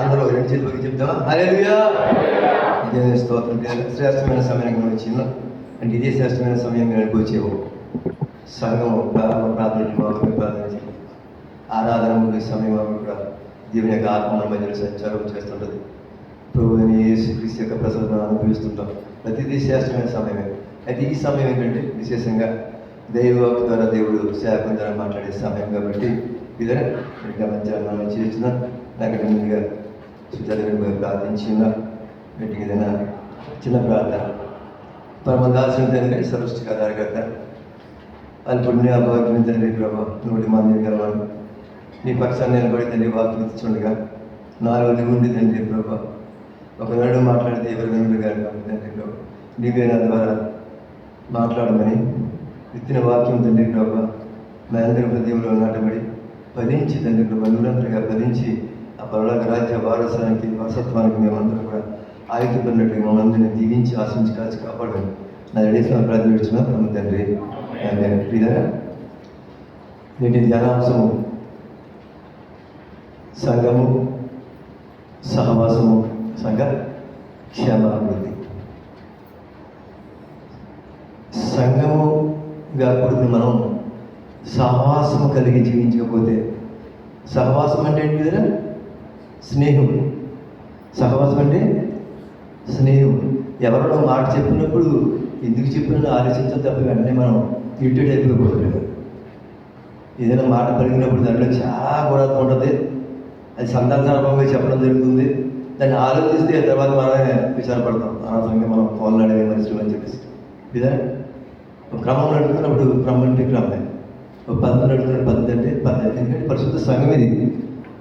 అందరూ రెండు చేతులకి చెప్తామా? హల్లెలూయా. ఇదే స్తోత్రం. శ్రేష్టమైన సమయంగా వచ్చిందా అంటే ఇదే శ్రేష్టమైన సమయంగా వచ్చేవు. సంఘం ప్రారంభ ప్రార్థనకి మాత్రమే ప్రార్థన ఆరాధన ముగిసే సమయం కూడా దేవుని యొక్క ఆత్మ మధ్యలో సంచారం చేస్తుంటుంది. ప్రభువుని యేసుక్రీస్తు యొక్క ప్రసన్నతను అనుభవిస్తుంటాం. ప్రతిదీ శ్రేష్టమైన సమయమే. అయితే ఈ సమయం ఏంటంటే విశేషంగా దైవవాక్కు ద్వారా దేవుడు సేవకుల ద్వారా మాట్లాడే సమయం కాబట్టి ఇదే ఇంకా మధ్యాహ్నం చేసిన నాకు ముందుగా సుచరిగా ప్రార్థించిన వీటికి ఏదైనా చిన్న ప్రార్థన. పరమదాసుని తండ్రి సృష్టికర్త అది పుణ్య భాగ్యం తండ్రి ప్రభావ నూటి మంది గలవాడు నీ పక్షాన్ని నిలబడి తండ్రి వాక్యుండగా నాలో ఉండి తండ్రి ప్రభావ ఒకనాడు మాట్లాడితే ఎవరు వినుడు కానీ తండ్రి ప్రభావ నీవే నా ద్వారా మాట్లాడమని విత్తిన వాక్యం తండ్రి ప్రభావ మా అందరి హృదయంలో నాటబడి ఫలించి తండ్రి ప్రభావ నిరంతరంగా ఫలించి ఆ పరలోక రాజ్య వారసానికి వారసత్వానికి మేమందరం కూడా ఆయుధపడినట్టు మమ్మల్ని దీవించి ఆశించి కాచి కాపాడమని నా రెడీసిన ప్రార్థన విడుచున్నా బ్రహ్మ తండ్రి. నేటి ధ్యానాంశము సంఘము సహవాసము సంఘ క్షేమాభివృద్ధి. సంఘముగా కూడిన మనం సహవాసము కలిగి జీవించకపోతే, సహవాసం అంటే ఏంటి కదా? స్నేహం. సహవాసం అంటే స్నేహం. ఎవరో మాట చెప్పినప్పుడు ఎందుకు చెప్పినా ఆలోచించడం తప్ప వెంటనే మనం ఇరిటేట్ అయిపోకూడదు. ఏదైనా మాట పలికినప్పుడు దాంట్లో చాలా గుణాత్మ ఉంటుంది. అది సందర్భంగా చెప్పడం జరుగుతుంది. దాన్ని ఆలోచిస్తే తర్వాత మనమే విచారపడతాం. అనవసరంగా మనం ఫోన్లు అడిగే మనుషులు అని చెప్పేసి ఇదే ఒక క్రమం నడుపుతున్నప్పుడు క్రమం అంటే క్రమే, ఒక పద్ధతి నడుపుతున్న పద్ధతి అంటే పద్ధతి. ఎందుకంటే పరిశుద్ధ సంఘం ఇది.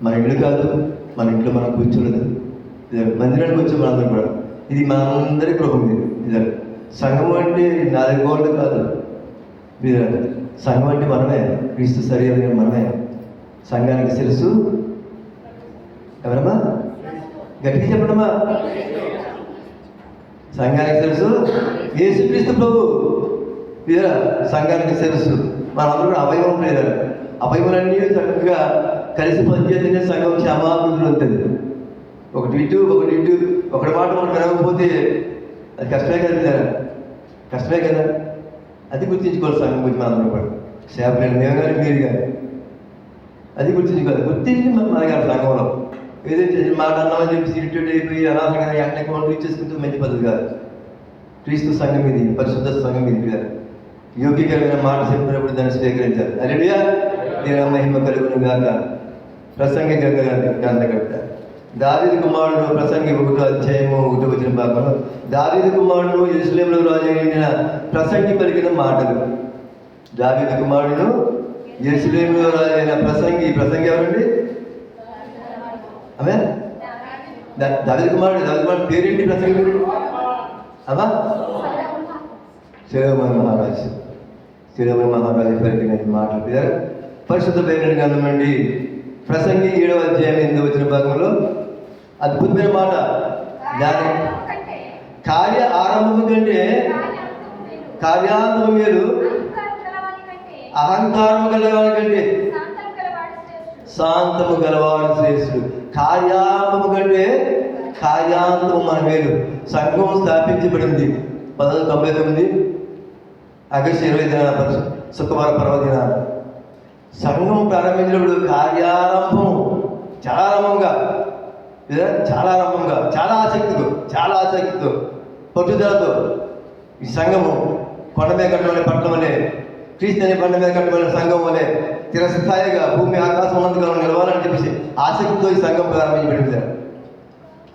మన ఇల్లు కాదు, మన ఇంట్లో మనం కూర్చోలేదు. ఇదే మందిరానికి వచ్చే మనందరం కూడా ఇది మనందరి గృహం. ఇది ఇదే సంఘం అంటే 4 గోళ్ళు కాదు. ఇదే సంఘం అంటే మనమే, క్రీస్తు శరీరం మనమే. సంఘానికి శిరస్సు ఎవరమ్మా? గట్టిగా చెప్పడమ్మా. సంఘానికి శిరస్సు యేసుక్రీస్తు ప్రభు. ఇదే సంఘానికి శిరస్సు. మనందరూ కూడా అవయవం లేదా? అవయవాలన్నీ చక్కగా కలిసి పనిచేస్తేనే సంఘం క్షేమాభివృద్ధి ఉంటుంది. ఒకటి ఇటు ఒకటి మాట ఒకటి వినకపోతే అది కష్టమే కదా. కష్టమే కదా. అది గుర్తించుకోవాలి సంఘం గురించి మనందరం కూడా. సేవకులు మేము కానీ మీరు కానీ అది గుర్తించుకోవాలి. గుర్తించి మనగారు సంఘంలో ఏదైతే మాట అన్నామని చెప్పి ఇరిటేట్ అయిపోయి అనవసరంగా వెంటనే కౌంటర్ ఇచ్చేసుకుంటే మంచి పద్ధతి కాదు. క్రీస్తు సంఘం ఇది, పరిశుద్ధ సంఘం ఇది కాదు. యోగ్యకరమైన మాట చెప్పినప్పుడు దాన్ని స్వీకరించాలి. హల్లెలూయా. దేవుని మహిమ కలుగును గాక. ప్రసంగి గ్రంథకర్త దావీదు కుమారుడు ప్రసంగి 1:1 భాగంలో దావీదు కుమారుడు యెరూషలేములో రాజు అయిన ప్రసంగి పలికిన మాటలు. దావీదు కుమారుడు యెరూషలేములో రాజు అయిన ప్రసంగి ఎవరండి? ఆమె దావీదు కుమారుడు పేరేంటి? ప్రసంగి అమ్మా శిరోమణి మహారాజు పలికిన మాటలు. పరిశుద్ధ బైబిల్ గ్రంథం నుండి ప్రసంగి 7వ అధ్యాయం 8వ భాగంలో అద్భుతమైన మాట. దాని కార్య ఆరంభము కంటే కార్యాంతము మేలు, అహంకారము గలవాడి కంటే శాంతము గలవాడు శ్రేష్ఠుడు. కార్యాంతము కంటే కార్యాంతము మన మేలు. సంఘం స్థాపించబడింది 1999 ఆగస్టు 25 శుక్రవారం పర్వదినాన. సంఘం ప్రారంభించినప్పుడు కార్యారంభం చాలా ఆరంభంగా చాలా ఆసక్తితో పట్టుదలతో ఈ సంఘము కొండ మీద కట్టమనే పట్టణం వలె, క్రీస్తు అనే బండ మీద కట్టమనే సంఘం వలె చిరస్థాయిగా భూమి ఆకాశం ఉన్నందుగా నిలవాలని చెప్పేసి ఆసక్తితో ఈ సంఘం ప్రారంభించబడింది.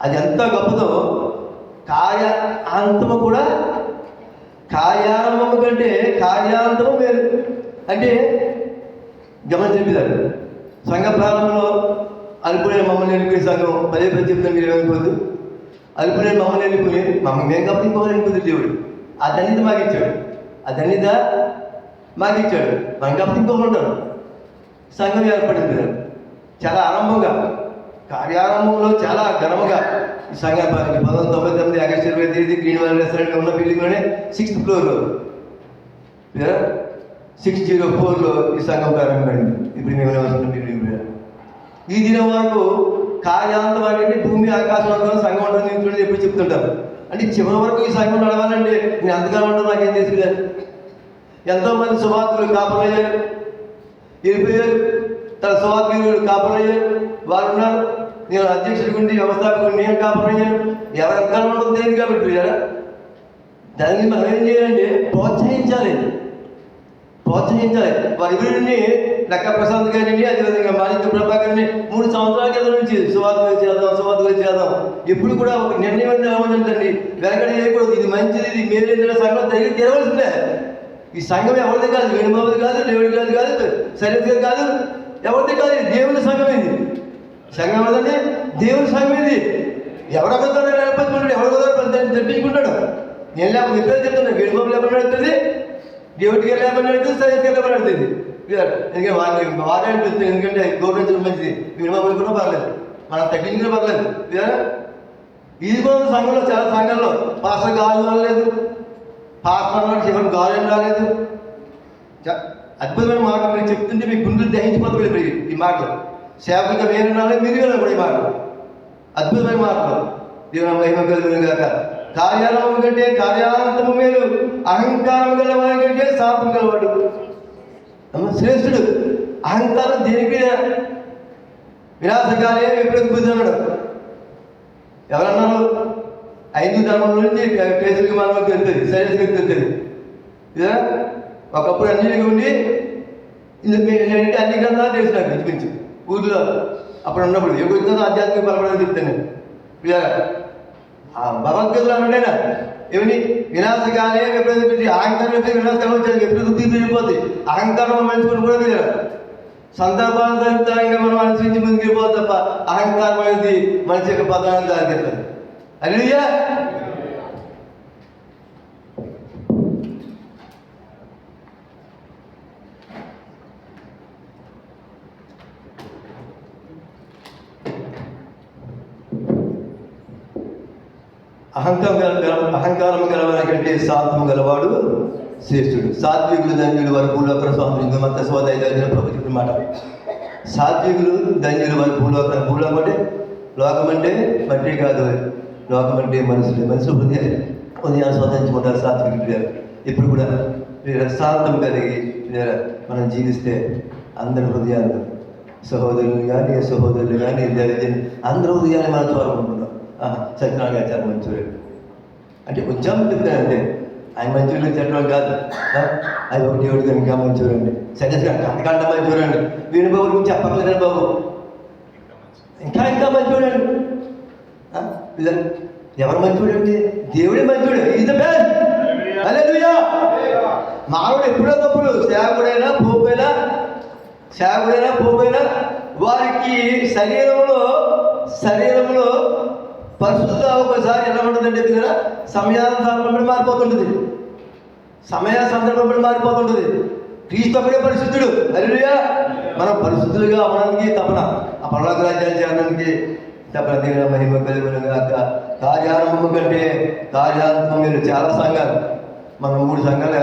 అది ఎంత గొప్పదో కార్యాంతము కూడా కార్యారంభము కంటే కార్యాంతము వేరు. అంటే గమని చెప్పేదారు. సంఘ ప్రారంభంలో అల్పుడైన మమ్మల్ని వెళ్ళిపోయి సంఘం పదే చెప్తాను, మీరు ఏమైపోద్దు. అల్పుడైన మమ్మల్ని వెళ్ళిపోయి మేము కాబట్టి ఇంకోటి వెళ్ళిపోతుంది. దేవుడు ఆ ధన్యత మాకిచ్చాడు. మనం కాబట్టి ఇంకోటి ఉంటాడు. సంఘం ఏర్పడింది చాలా ఆరంభంగా, కార్యారంభంలో చాలా ఘనముగా ఈ సంఘం 1999 ఆగస్టు 25 గ్రీన్ వాల్ రెస్టారెంట్ ఉన్న బిల్డింగ్లోనే 6th ఫ్లోర్లో 604లో ఈ సంఘం ప్రారంభమైంది. ఇప్పుడు మేము ఈ దినం వరకు కార్యాంతం అంటే భూమి ఆకాశం అనుకుని సంఘం ఉంటుంది చూడండి ఎప్పుడు చెప్తుంటారు. అంటే చివరి వరకు ఈ సంఘం నడవాలండి. నేను ఎంతకాలం ఉంటాను నాకేం తెలియదు. ఎంతోమంది సువార్తలు కాపలయ్యారు, వెళ్ళిపోయారు. తన సువార్తలు కాపలయ్యారు, వారు ఉన్నారు. నేను అధ్యక్షుడి ఉండి వ్యవస్థాపకుడు నేను కాపలయ్యాను. ఎవరు ఎంతకాలం ఉండదు తెలియదు కాబట్టి దాన్ని మనం ఏం చేయాలంటే ప్రోత్సహించాలి. వారి ఎవరిని లక్క ప్రశాంత్ గారిని, అదేవిధంగా మాణిక్య ప్రభాకర్ని 3 సంవత్సరాల క్రితం నుంచి సువార్తలు చేద్దాం ఎప్పుడు కూడా ఒక నిర్ణయం ఎలా ఉందండి, వెనకడ చేయకూడదు. ఇది మంచిది, ఇది మేలు సంఘం దగ్గర తెరవలసిందే. ఈ సంఘం ఎవరిది కాదు, వేణుబాబుది కాదు, దేవుడి గారి కాదు, శైలజ్ గారి కాదు, ఎవరిది కాదు. దేవుని సంఘం ఇది. సంఘం ఎవరిదండి? దేవుని సంఘం ఇది. ఎవరెవరితో నేర్పించుకుంటాడు, ఎవరెవరితో తెప్పించుకుంటాడు. నేను లేకపోతే ఇద్దరు చెప్తున్నాను. వేణుబాబు లేకుండా నడుతుంది, దేవుడి గారు లేకుండా నడుతుంది, శైలజ్ గారు లేకుండా నడుతుంది. ఎందుకంటే వారే అనిపిస్తుంది. ఎందుకంటే గవర్నమెంట్ మంచిది, వేణుబాబు కూడా పర్లేదు, మనం తగ్గించుకునే పర్లేదు. ఇది కూడా సంఘంలో చాలా సంఘాల్లో పాస్టర్ గాలి రాలేదు, పాస్టర్ అన్నాడు చివరి గాలి రాలేదు. అద్భుతమైన మాట మీరు చెప్తుంటే మీ గుండెలు దహించిపోతుంది ఈ మాటలు. సేవకులుగా వేరే రాలేదు, మీరు వేరే కూడా ఈ మాటలు అద్భుతమైన మాటలు. దేవుని మహిమ కలుగును గాక. కార్యారంభం కంటే కార్యాంతము మేలు, అహంకారం గలవాడి కంటే శాంతం గలవాడు శ్రేష్ఠుడు. అహంకారం దేనికి వినాశకాలే ఎప్పుడు కూర్చున్నాడు. ఎవరన్నారు? 5 ధర్మం నుంచి కేసులకి మనం తెలుస్తుంది, సైన్స్కి తెలుస్తుంది. ఇదా ఒకప్పుడు అన్నిటికీ ఉండి ఏంటంటే అన్ని గ్రంథాలు తెలుసు నాకు ఇంచుమించు ఊర్లో అప్పుడు ఉన్నప్పుడు. ఏ వచ్చినా ఆధ్యాత్మిక బలపడని చెప్తాను. భగవద్గీతలో అన్నాడైనా ఏమని వినాశకాలే ఎప్పుడైతే పెట్టి అహంకారం అయితే వినాశకాలం వచ్చాడు. ఎప్పుడు తీరిపోతుంది అహంకారం మనుషులు కూడా తెలియదు. సందర్భానుసారంగా మనం అనుసరించి ముందుకెళ్ళిపోదు తప్ప అహంకారం అనేది మనిషి యొక్క పదాన్ని దారితీస్తుంది. హల్లెలూయా. అహంకారం గలవారి కంటే శాంతము గలవాడు శ్రేష్ఠుడు. సాత్వికులు ధన్యులు వారు భూలోకర స్వాతంత్రం మత స్వాదైన ప్రభుత్వ మాట. సాత్వికులు ధన్యులు వారు భూలోకం అంటే లోకం అంటే మట్టి కాదు, లోకం అంటే మనుషులు హృదయాన్ని స్వతంత్రించుకుంటారు సాత్వికులు. ఇప్పుడు కూడా శాంతం కలిగి మనం జీవిస్తే అందరి హృదయాలు సహోదరులు కానీ అందరి హృదయాన్ని మనం చూడాలనుకుంటున్నాం. సత్యనారాయణ గారు మంచూరు అంటే ఉద్యమం చెప్తాను అంతే. ఆయన మంచూరు చెప్పడం కాదు, అది ఒక దేవుడికి ఇంకా మంచూరు అండి. సత్యగా అంతకంటే మంచూరు అండి. వేణుబాబు గురించి చెప్పట్లేదండి బాబు, ఇంకా మంచూడండి. ఎవరు మంచూడండి? దేవుడే మంచూడు. Is the best. హల్లెలూయా. మానవుడు ఎప్పుడో తప్పుడు సేవకుడైనా పోపోయినా వారికి శరీరంలో పరిశుద్ధ ఒకసారి ఎలా ఉంటుందంటే కదా, సమయ సందర్భం మారిపోతుంటుంది. క్రీస్తు ఒకడే పరిశుద్ధుడు. హల్లెలూయా. మనం పరిశుద్ధులుగా అవడానికి తపన, ఆ పరలోక రాజ్యాన్ని చేయడానికి తపన. దేవుని మహిమ కలుగును గాక. కార్యారంభము కంటే కార్యాంతము మీరు చాలా సంఘాలు, మనం 3 సంఘాలు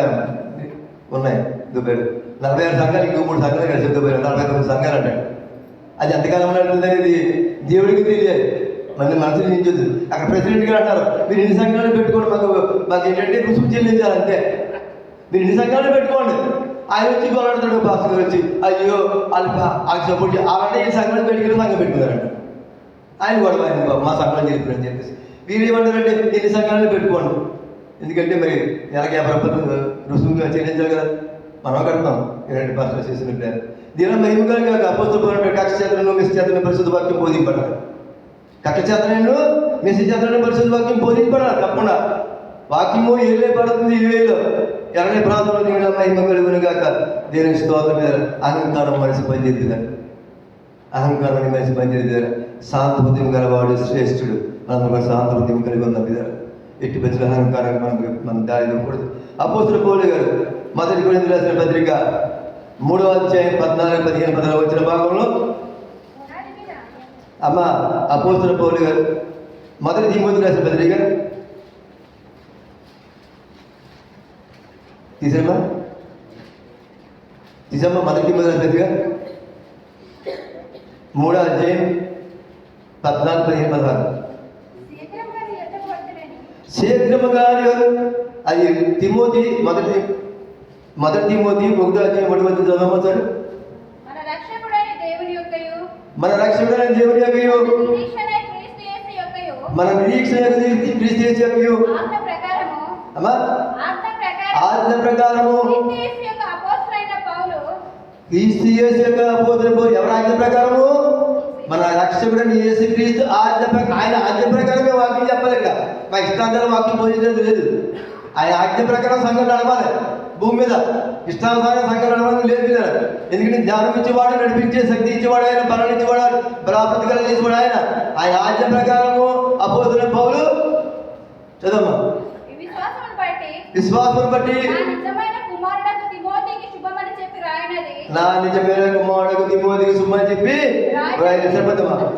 ఉన్నాయి దుబాయ్లో. 46 సంఘాలు, ఇంకో 3 సంఘాలు కలిసి దుబాయ్లో 49 సంఘాలు అంటాడు. అది ఎంతకాలం నడుతుంది అనేది దేవుడికి తెలియాలి, మళ్ళీ మనసులు నించొద్దు. అక్కడ ప్రెసిడెంట్ గారు అంటారు, మీరు ఇన్ని సంఘాలు పెట్టుకోండి, మాకు ఏంటంటే రుసుము చెల్లించాలి అంతే. మీరు ఇన్ని సంఘాలు పెట్టుకోండి. ఆయన వచ్చి కొలాడతాడు, పాస్టర్ గారు వచ్చి అయ్యో వాళ్ళకి సపోర్ట్ చేయాలంటే ఈ సంఘాలు పెట్టుకుని సంఘం పెట్టుకున్నారంట. ఆయన గొడవ అయింది బాబు, మా సంఘాలు చెప్పారని చెప్పేసి. వీళ్ళు ఏమంటారంటే ఇన్ని సంఘాలను పెట్టుకోండి, ఎందుకంటే మరి నెలకి 50 రూపాయలు రుసుముగా చెల్లించాలి కదా, మనం కడతాం. 2 పాస్టర్లు చేసినట్టు దీని మహిమగా అపోస్తలుడు కక్ష చేతలను మెస్సి చేతలను పరిశుద్ధ వాక్యం బోధింపడాలి. కక్ష చేతలను మెస్సి చేతలను పరిశుద్ధ వాక్యం బోధింపడాలి. తప్పకుండా వాక్యము ఏలే పడుతుంది 20లో ఎర్రని ప్రాంతంలో దేవుని మహిమ కలుగును గాక. దేవుని స్తోత్రం. మీద అహంకారం మనిషి పనిచేద్దారు, అహంకారాన్ని మనిషి పనిచేద్దారు. శాంత హృదయం గలవాడు శ్రేష్ఠుడు. మనం ఒక శాంత హృదయం కలిగి ఉన్న మీద ఎట్టి పెంచిన అహంకారం మనం దారి ఇవ్వకూడదు. అపోస్తలుడు పౌలు గారు 1 కొరింథీయులకు రాసిన పత్రిక 3వ అధ్యాయం 14, 15, 16 వచ్చిన భాగంలో అపోస్తలుడు పౌలు గారు 1 తిమోతికి రాసిన పత్రిక తీసమ్మా 1 తిమోతికి రాసిన పత్రిక 3వ అధ్యాయం 14-15 శీఘ్రముగా అది తిమోతి మొదటి తిమోతి 1:1 చదవమని. మన రక్షకుడైన దేవుని యొక్కయు మన నిరీక్షణ క్రీస్తు యేసు యొక్కయు ఆజ్ఞ ప్రకారము క్రీస్తు యేసు యొక్క అపోస్తలుడు పౌలు. ఎవరి ఆజ్ఞ ప్రకారము? మన రక్షకుడైన యేసు క్రీస్తు ఆయన ఆజ్ఞ ప్రకారమే వాక్యం చెప్పలేక మా ఇష్టాంతరం వాక్యం బోధించేది లేదు. ఆయన ఆజ్ఞ ప్రకారం సంఘం నడవాలి. భూమి మీద ఇష్టానుసారం సంఘం నడవాలి లేదు కదా. ఎందుకంటే జ్ఞానం ఇచ్చేవాడు, నడిపించే శక్తి ఇచ్చేవాడు ఆయన, బలం ఇచ్చేవాడు, బలాపతికలు చేసేవాడు ఆయన. ఆయన ఆజ్ఞ ప్రకారము అపోస్తలుడు పౌలు చదవమ్మా. విశ్వాసమును బట్టి నా నిజమైన కుమారుడకు తిమోతికి శుభమని చెప్పి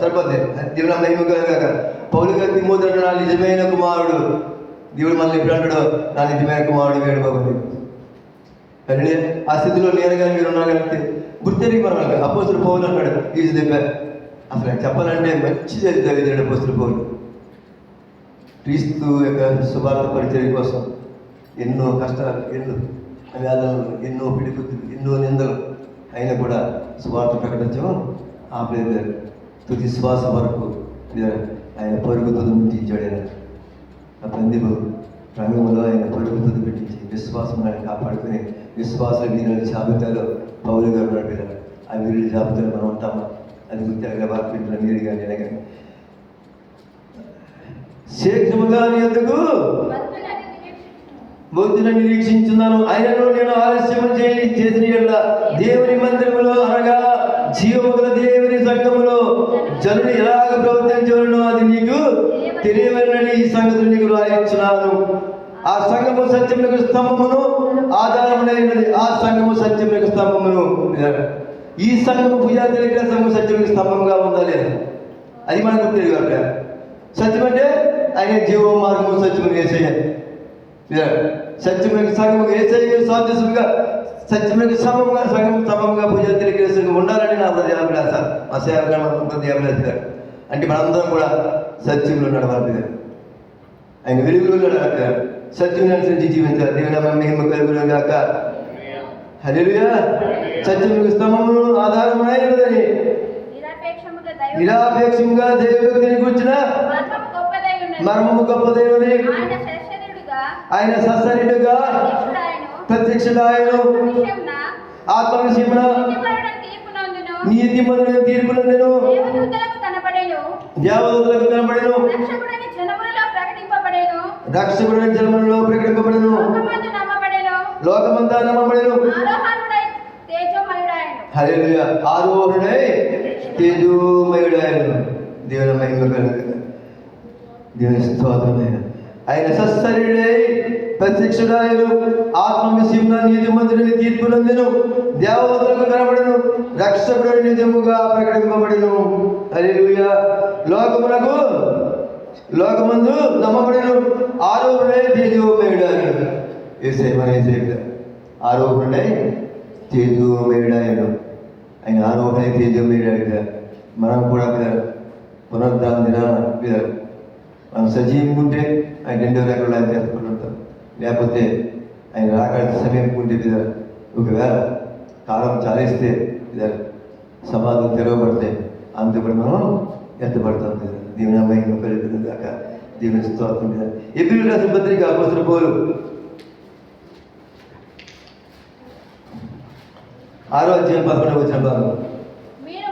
సరిపోద్ది. దేవుని మహిమ కలుగాక. పౌలు గారు తిమోతి అంటాడు, నా నిజమైన కుమారుడు. దేవుడు మళ్ళీ ఎప్పుడు అంటాడు, నా నిజమైన కుమారుడు వేడు బాబు. అంటే ఆ స్థితిలో నేరుగా మీరు ఉన్నారంటే గుర్తెరిగి మనం అపోస్తలుడు పౌలు అంటాడు, ఈజీ చెప్పారు. అసలు చెప్పాలంటే మంచి జరిగింది అపోస్తలుడు పౌలు. క్రీస్తు యొక్క సువార్త పరిచర్య కోసం ఎన్నో కష్టాలు, ఎన్నో వేదనలు, ఎన్నో పిడిగుద్దులు, ఎన్నో నిందలు అయినా కూడా సువార్త ప్రకటించడం ఆపలేదు. తుది శ్వాస వరకు ఆయన పరుగు తుదించాడు. ఆయన ఆ పందిపు రంగంలో ఆయన పరుగు తుది పెట్టించి విశ్వాసం ఆయన కాపాడుకుని విశ్వాస వీరుల జాబితాలో పౌలు గారు నడిపారు. ఆ వీరుల జాబితాలో మనం ఉంటామా? అది గుర్తెరగా వాక్పించిన మీరు కానీ నేను కానీ శీఘ్రముగా నీ యొద్దకు బౌద్ధులను నిరీక్షించున్నాను. ఆయనను నేను ఆలస్యం చేసిన దేవుని మందిరములో అనగా జీవము గల దేవుని సంఘములో జనులు ఎలాగ ప్రవర్తించవలనో అది నీకు తెలియవలనని ఈ సంగతులు నీకు రాయించున్నాను. ఆ సంఘము సత్యములకు స్తంభమును ఆధారమునైనది. ఆ సంఘము సత్యములకు స్తంభమును. ఈ సంఘము భుజాతిరిగిన సంఘం సత్యములకు స్తంభముగా ఉందా లేదా? అది మనకు తెలియదు. సత్యం అంటే ఆయన జీవ మార్గము సత్యమును యేసయ్య. సత్యములకు సంఘము యేసయ్య సాదృశ్యంగా సత్యములకు సమముగా భుజాతిరిగిన సంఘం ఉండాలని నా హృదయాభిలాష. మా సేవకుడు హృదయాభిలాష గారు అంటే మనందరం కూడా సత్యంలో నడవాలి. ఆయన వెలుగులో నడవాలి. సత్యం అనుసరించి జీవించాలి. దేవుని మహిమ కలుగును గాక. హల్లెలూయా. సత్యములకు స్తంభమును ఆధారమైనదని నిరాపేక్షముగా దైవభక్తిని కూర్చున్న మర్మము గొప్పదైనది. ఆయన సశరీరుడుగా ప్రత్యక్షుడాయను. ఆత్మ విషయమున నీతిమంతుడైన తీర్పునందెను. దేవదూతలకు కనబడెను. రక్షకుడైన జనములలో ప్రకటింపబడెను. లోకమంతా నమ్మబడెను. హల్లెలూయా. ఆరోహణుడై తేజోమయుడాయను. దేవుని మహిమ కలుగును. దేవుని స్తోత్రమైన. ఆయన సశరీరుడై ప్రత్యక్షుడాయను. ఆత్మ విషయమున నీతిమంతుడైన తీర్పునందెను. దేవదూతలకు కనబడెను. రక్షకుడైన నిజముగా ప్రకటింపబడెను. హల్లెలూయా. లోకమందు నమ్మబడెను. ఆరోహణుడై తేజోమయుడాయను. యేసయ్య మన యేసయ్య ఆరోహణుడై తేజోమయుడాయను. ఆయన ఆరోహణై తేజోమయుడాయను. మనం కూడా పునరుద్ధాన దినాన మనం సజీవంగా ఉంటే ఆయన 2వ ఎకరాలు ఆయన చేసుకుంటూ ఉంటాం. లేకపోతే ఆయన రాకడ సమయం ఉంటే ఒకవేళ కాలం చాలిస్తే సమాధులు తెరవబడితే అందుకు మనం ఎత్తపడతాం. దేవుని మహిమ కలుగును గాక. దేవుని స్తోత్రం. ఎబ్రీయుల రాసిన పత్రిక అపోస్తలుడు పౌలు 6:11 భాగం. మీరు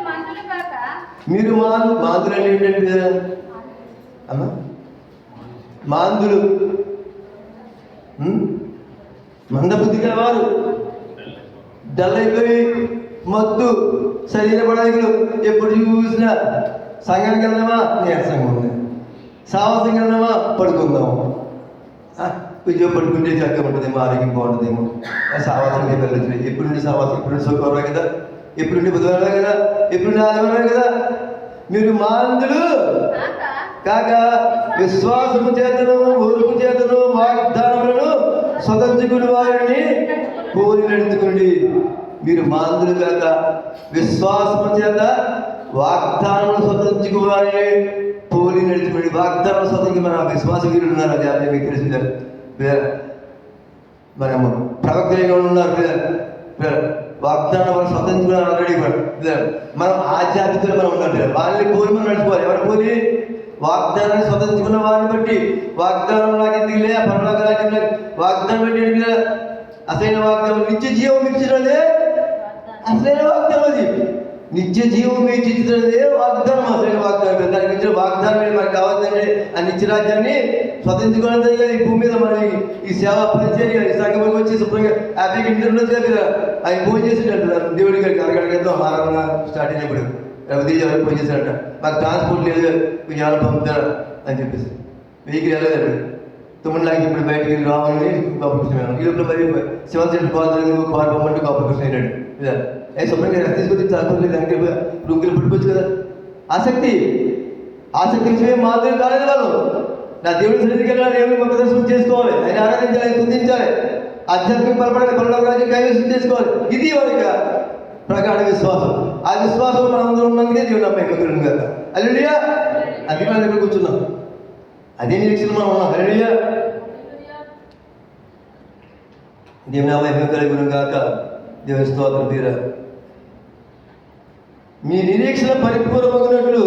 మాందులు అంటే ఏంటంటే అమ్మా మాందులు మందబుద్ధి గలవారు, డల్ అయిపోయి మత్తు శరీర పడాయికులు. ఎప్పుడు చూసినా సంఘానికి వెళ్దామా నీరసంగా ఉంది, సాహసంగా వెళ్దామా పడుకుందాము. కొంచెం పడుకుంటే చక్కగా ఉంటుందేమో, ఆరోగ్యం బాగుంటుందేమో. సావాసంగా వెళ్ళచ్చు. ఎప్పుడు నుండి సావాసం, ఎప్పుడు నుండి శుక్రవారం కదా, ఎప్పుడు నుండి బుధవారం కదా, ఎప్పుడు నుండి ఆదివారం కదా. మీరు మాందులు కాక విశ్వాసము చేతను ఓర్పు చేతను వాగ్దానములను స్వతంత్రుని వారిని కోరి నడుచుకోండి. మీరు మాందులు కాక విశ్వాసము చేత వాగ్దానం స్వతంత్రించుకోవాలి, పోలి నడిచిపోయి వాగ్దానం స్వతంత్రం. మన విశ్వాస వీరులు ఉన్నారు, అది అదే మీకు తెలిసిందారు. మన ప్రవక్తలు ఉన్నారు, వాగ్దానం వాళ్ళు స్వతంత్రించుకున్నారు ఆల్రెడీ. మనం ఆధ్యాత్మికతలో మనం ఉన్నాం, వాళ్ళని పోలి మనం నడుచుకోవాలి. ఎవరు పోలి? వాగ్దానాన్ని స్వతంత్రించుకున్న వారిని బట్టి. వాగ్దానం నాకు ఎందుకులే, పరలోక రాజ్యం వాగ్దానం బట్టి అసలైన వాగ్దానం నిత్య జీవం మీకు ఇచ్చినదే అసలైన వాగ్దానం. అది నిత్య జీవం మీకు ఇచ్చినదే వాగ్దానం, అసలైన వాగ్దానం. దానికి ఇచ్చిన వాగ్దానం మనకు కావాలంటే ఆ నిత్య రాజ్యాన్ని స్వతంత్రించుకోవడం. ఈ భూమి మీద మనం ఈ సేవ పరిచర్య ఈ సంఘంలోకి వచ్చి శుభ్రంగా హ్యాపీగా ఇంటర్లో చెప్పిన ఆయన ఫోన్ చేసినట్టు దేవుడి గారికి అరగడగేద్దాం ఆరాధన స్టార్ట్ అయినప్పుడు ఉదయం ఫోన్ చేశాడట, మాకు ట్రాన్స్పోర్ట్ లేదు, కొంచెం ఎవరు పంపుతారా అని చెప్పేసి. వెహికల్ వెళ్ళలేదు, 9 లాగా ఇప్పుడు బయటికి వెళ్ళి రావాలని కాంపిటీషన్. ఈ లోపల మరి శివన్ సెంటర్ కాల్ పంపండి కాంపిటీషన్ అయినాడు. శుభ్రంగా తీసుకొచ్చి ట్రాన్స్పోర్ట్ దానికి రూమ్కి పుట్టుకోవచ్చు కదా. ఆసక్తి విషయం మాత్రం కాలేదు వాళ్ళు. నా దేవుడి సన్నిధికి వెళ్ళాలి, దేవుడిని గొప్ప దర్శనం చేసుకోవాలి, ఆయన ఆరాధించాలి, ఆయన స్తుతించాలి, ఆధ్యాత్మిక బలపడాలి, పరలోక రాజ్యం కైవసం చేసుకోవాలి. ఇది వాళ్ళకి ప్రగాఢ విశ్వాసం. ఆ విశ్వాసం మనం అందరూ ఉన్నందుకే దేవుడు నమ్మకం కదా. హల్లెలూయా. అది మన దగ్గర కూర్చున్నాం, అదే నిరీక్షణ మనం ఉన్నాం. హల్లెలూయా. దేవుని నామం కలిగిన గాక. దేవుని స్తోత్రం. తీరా మీ నిరీక్షణ పరిపూర్ణమగినట్లు